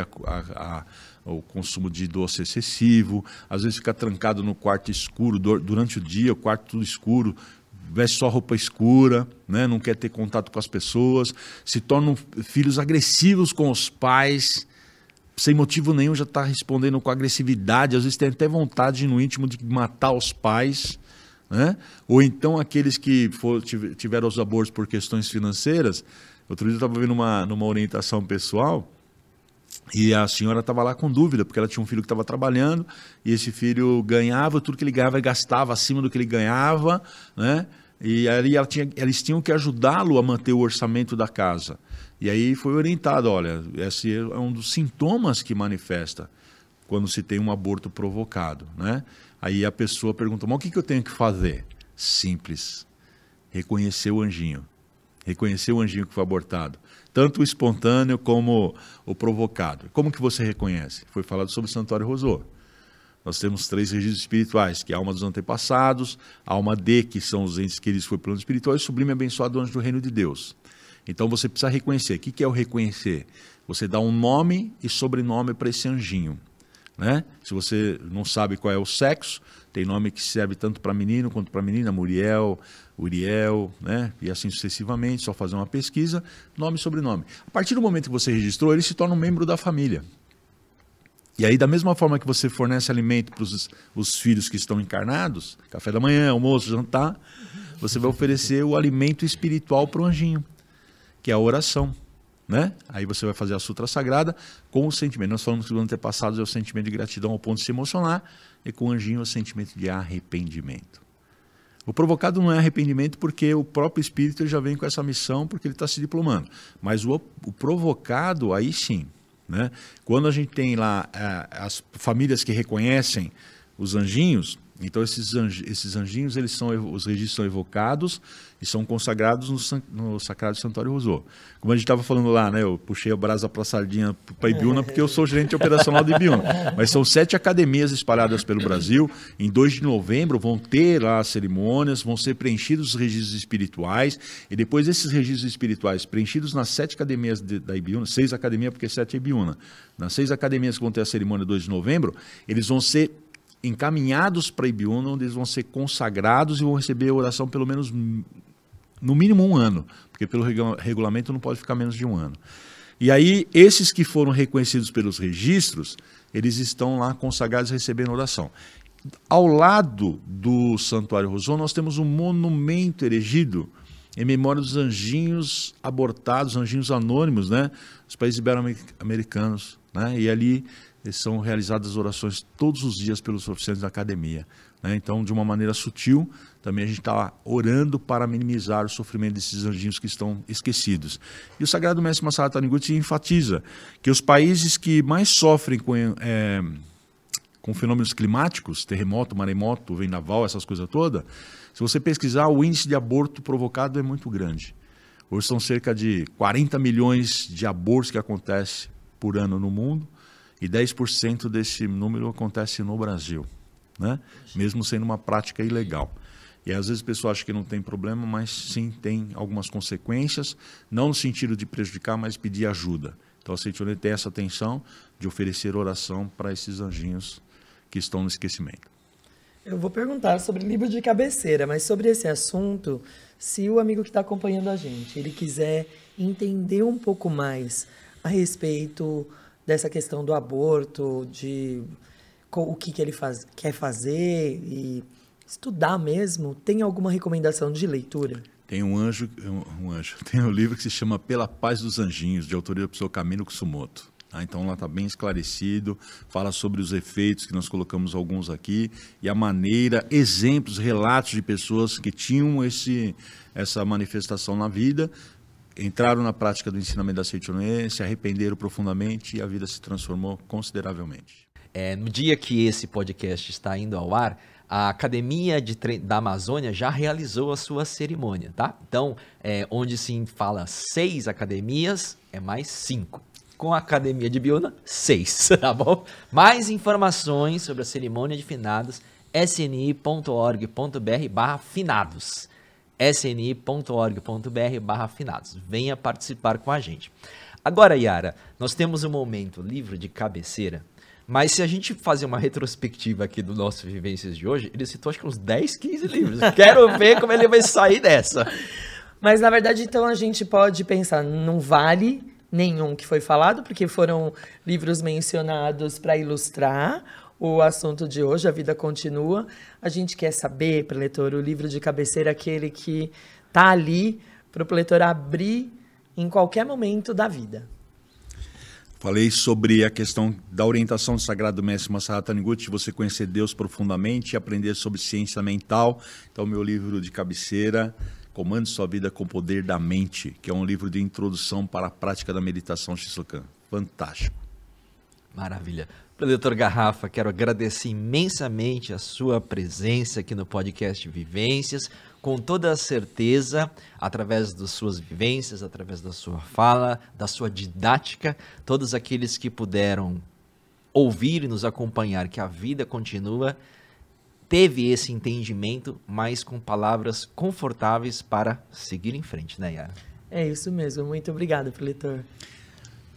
o consumo de doce excessivo, às vezes fica trancado no quarto escuro durante o dia, o quarto tudo escuro, veste só roupa escura, né? Não quer ter contato com as pessoas, se tornam filhos agressivos com os pais, sem motivo nenhum já está respondendo com agressividade, às vezes tem até vontade no íntimo de matar os pais, né? Ou então aqueles que tiveram os abortos por questões financeiras. Outro dia eu estava vendo numa orientação pessoal, e a senhora estava lá com dúvida, porque ela tinha um filho que estava trabalhando, e esse filho ganhava, tudo que ele ganhava, ele gastava acima do que ele ganhava, né? E aí eles tinham que ajudá-lo a manter o orçamento da casa. E aí foi orientado, olha, esse é um dos sintomas que manifesta quando se tem um aborto provocado, né? Aí a pessoa pergunta, mas o que eu tenho que fazer? Simples, reconhecer o anjinho. Reconhecer o anjinho que foi abortado. Tanto o espontâneo como o provocado. Como que você reconhece? Foi falado sobre o Santuário Rosô. Nós temos 3 registros espirituais, que é a alma dos antepassados, a alma D, que são os entes queridos que foi plano espiritual, e o sublime abençoado anjo do reino de Deus. Então você precisa reconhecer. O que é o reconhecer? Você dá um nome e sobrenome para esse anjinho. Né? Se você não sabe qual é o sexo, tem nome que serve tanto para menino quanto para menina, Muriel, Uriel, né? E assim sucessivamente, só fazer uma pesquisa, nome e sobrenome. A partir do momento que você registrou, ele se torna um membro da família. E aí, da mesma forma que você fornece alimento para os filhos que estão encarnados, café da manhã, almoço, jantar, você vai oferecer o alimento espiritual para o anjinho, que é a oração. Né? Aí você vai fazer a sutra sagrada com o sentimento. Nós falamos que os antepassados é o sentimento de gratidão ao ponto de se emocionar, e com o anjinho é o sentimento de arrependimento. O provocado não é arrependimento porque o próprio espírito já vem com essa missão porque ele está se diplomando. Mas o provocado, aí sim. Né? Quando a gente tem lá as famílias que reconhecem os anjinhos, então esses anjinhos, os registros são evocados e são consagrados no Sagrado Santuário Rousseau. Como a gente estava falando lá, né, eu puxei a brasa para a sardinha para Ibiúna porque eu sou gerente operacional de Ibiúna. Mas são 7 academias espalhadas pelo Brasil. Em 2 de novembro vão ter lá as cerimônias, vão ser preenchidos os registros espirituais e depois esses registros espirituais preenchidos nas 7 academias da Ibiúna, 6 academias porque 7 é Ibiúna. Nas 6 academias que vão ter a cerimônia 2 de novembro, eles vão ser encaminhados para Ibiúna, onde eles vão ser consagrados e vão receber a oração pelo menos, no mínimo 1 ano, porque pelo regulamento não pode ficar menos de 1 ano. E aí, esses que foram reconhecidos pelos registros, eles estão lá consagrados recebendo oração. Ao lado do Santuário Rousseau, nós temos um monumento erigido em memória dos anjinhos abortados, anjinhos anônimos, né? Os países ibero-americanos, né? E ali são realizadas orações todos os dias pelos oficiais da academia. Né? Então, de uma maneira sutil, também a gente está orando para minimizar o sofrimento desses anjinhos que estão esquecidos. E o Sagrado Mestre Masaharu Taniguchi enfatiza que os países que mais sofrem com fenômenos climáticos, terremoto, maremoto, vendaval, essas coisas todas, se você pesquisar, o índice de aborto provocado é muito grande. Hoje são cerca de 40 milhões de abortos que acontecem por ano no mundo, e 10% desse número acontece no Brasil, né? Mesmo sendo uma prática ilegal. E às vezes a pessoa acha que não tem problema, mas sim tem algumas consequências, não no sentido de prejudicar, mas pedir ajuda. Então a Seitonê tem essa atenção de oferecer oração para esses anjinhos que estão no esquecimento. Eu vou perguntar sobre livro de cabeceira, mas sobre esse assunto, se o amigo que está acompanhando a gente, ele quiser entender um pouco mais a respeito dessa questão do aborto, de o que ele quer fazer e estudar mesmo, tem alguma recomendação de leitura? Tem tem um livro que se chama Pela Paz dos Anjinhos, de autoria do professor Camilo Kusumoto. Então lá está bem esclarecido, fala sobre os efeitos, que nós colocamos alguns aqui, e a maneira, exemplos, relatos de pessoas que tinham essa manifestação na vida, entraram na prática do ensinamento da Seitonê, se arrependeram profundamente e a vida se transformou consideravelmente. No dia que esse podcast está indo ao ar, a Academia da Amazônia já realizou a sua cerimônia, tá? Então, onde se fala 6 academias, é mais 5. Com a Academia de Ibiúna, 6, tá bom? Mais informações sobre a cerimônia de finados, sni.org.br/finados. sni.org.br/finados. Venha participar com a gente. Agora, Yara, nós temos um momento livro de cabeceira, mas se a gente fazer uma retrospectiva aqui do nosso Vivências de hoje, ele citou acho que uns 10, 15 livros. Quero ver como ele vai sair dessa. Mas, na verdade, então a gente pode pensar, não vale nenhum que foi falado, porque foram livros mencionados para ilustrar o assunto de hoje, a vida continua. A gente quer saber, preletor, o livro de cabeceira, aquele que está ali para o preletor abrir em qualquer momento da vida. Falei sobre a questão da orientação do Sagrado Mestre Masaharu Taniguchi, você conhecer Deus profundamente e aprender sobre ciência mental. Então, meu livro de cabeceira, Comande Sua Vida com o Poder da Mente, que é um livro de introdução para a prática da meditação Shisokan. Fantástico. Maravilha. Preletor Garrafa, quero agradecer imensamente a sua presença aqui no podcast Vivências, com toda a certeza, através das suas vivências, através da sua fala, da sua didática, todos aqueles que puderam ouvir e nos acompanhar que a vida continua, teve esse entendimento, mas com palavras confortáveis para seguir em frente, né, Yara? É isso mesmo. Muito obrigada, preletor.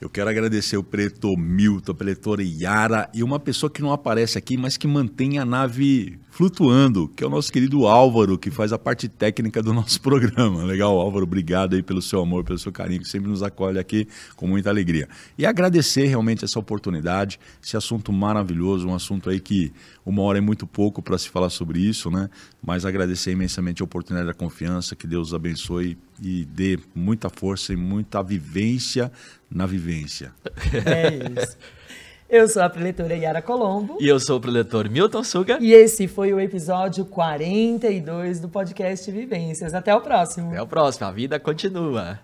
Eu quero agradecer o preletor Milton, a preletora Yara e uma pessoa que não aparece aqui, mas que mantém a nave flutuando, que é o nosso querido Álvaro, que faz a parte técnica do nosso programa. Legal, Álvaro, obrigado aí pelo seu amor, pelo seu carinho, que sempre nos acolhe aqui com muita alegria. E agradecer realmente essa oportunidade, esse assunto maravilhoso, um assunto aí que 1 hora é muito pouco para se falar sobre isso, né? Mas agradecer imensamente a oportunidade da confiança, que Deus abençoe e dê muita força e muita vivência na vivência. É isso. Eu sou a preletora Yara Colombo. E eu sou o preletor Milton Suga. E esse foi o episódio 42 do podcast Vivências. Até o próximo. Até o próximo. A vida continua.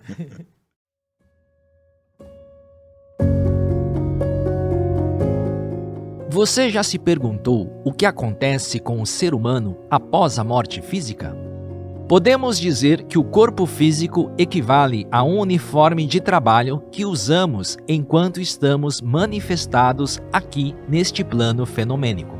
Você já se perguntou o que acontece com o ser humano após a morte física? Podemos dizer que o corpo físico equivale a um uniforme de trabalho que usamos enquanto estamos manifestados aqui neste plano fenomênico.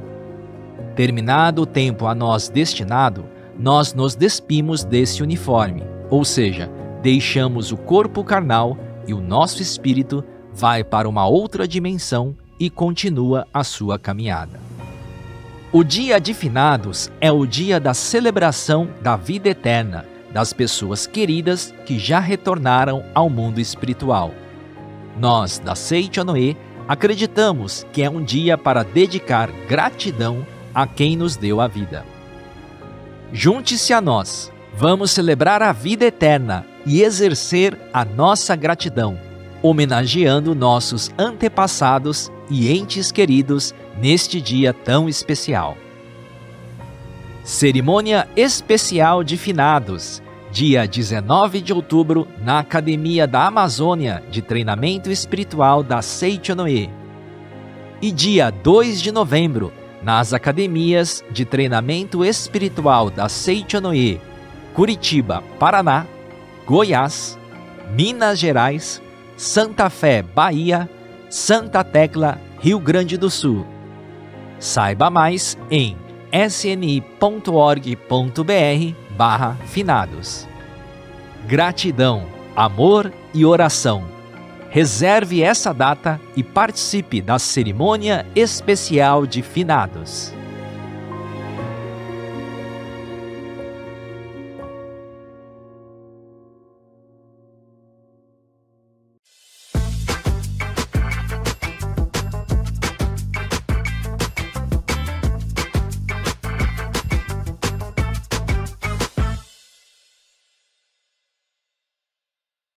Terminado o tempo a nós destinado, nós nos despimos desse uniforme, ou seja, deixamos o corpo carnal e o nosso espírito vai para uma outra dimensão e continua a sua caminhada. O dia de finados é o dia da celebração da vida eterna das pessoas queridas que já retornaram ao mundo espiritual. Nós, da Seichonoe, acreditamos que é um dia para dedicar gratidão a quem nos deu a vida. Junte-se a nós, vamos celebrar a vida eterna e exercer a nossa gratidão, homenageando nossos antepassados e entes queridos neste dia tão especial. Cerimônia especial de finados, dia 19 de outubro, na Academia da Amazônia de Treinamento Espiritual da Seichonoe. E dia 2 de novembro, nas Academias de Treinamento Espiritual da Seichonoe, Curitiba, Paraná, Goiás, Minas Gerais, Santa Fé, Bahia, Santa Tecla, Rio Grande do Sul. Saiba mais em sni.org.br/finados. Gratidão, amor e oração. Reserve essa data e participe da cerimônia especial de finados.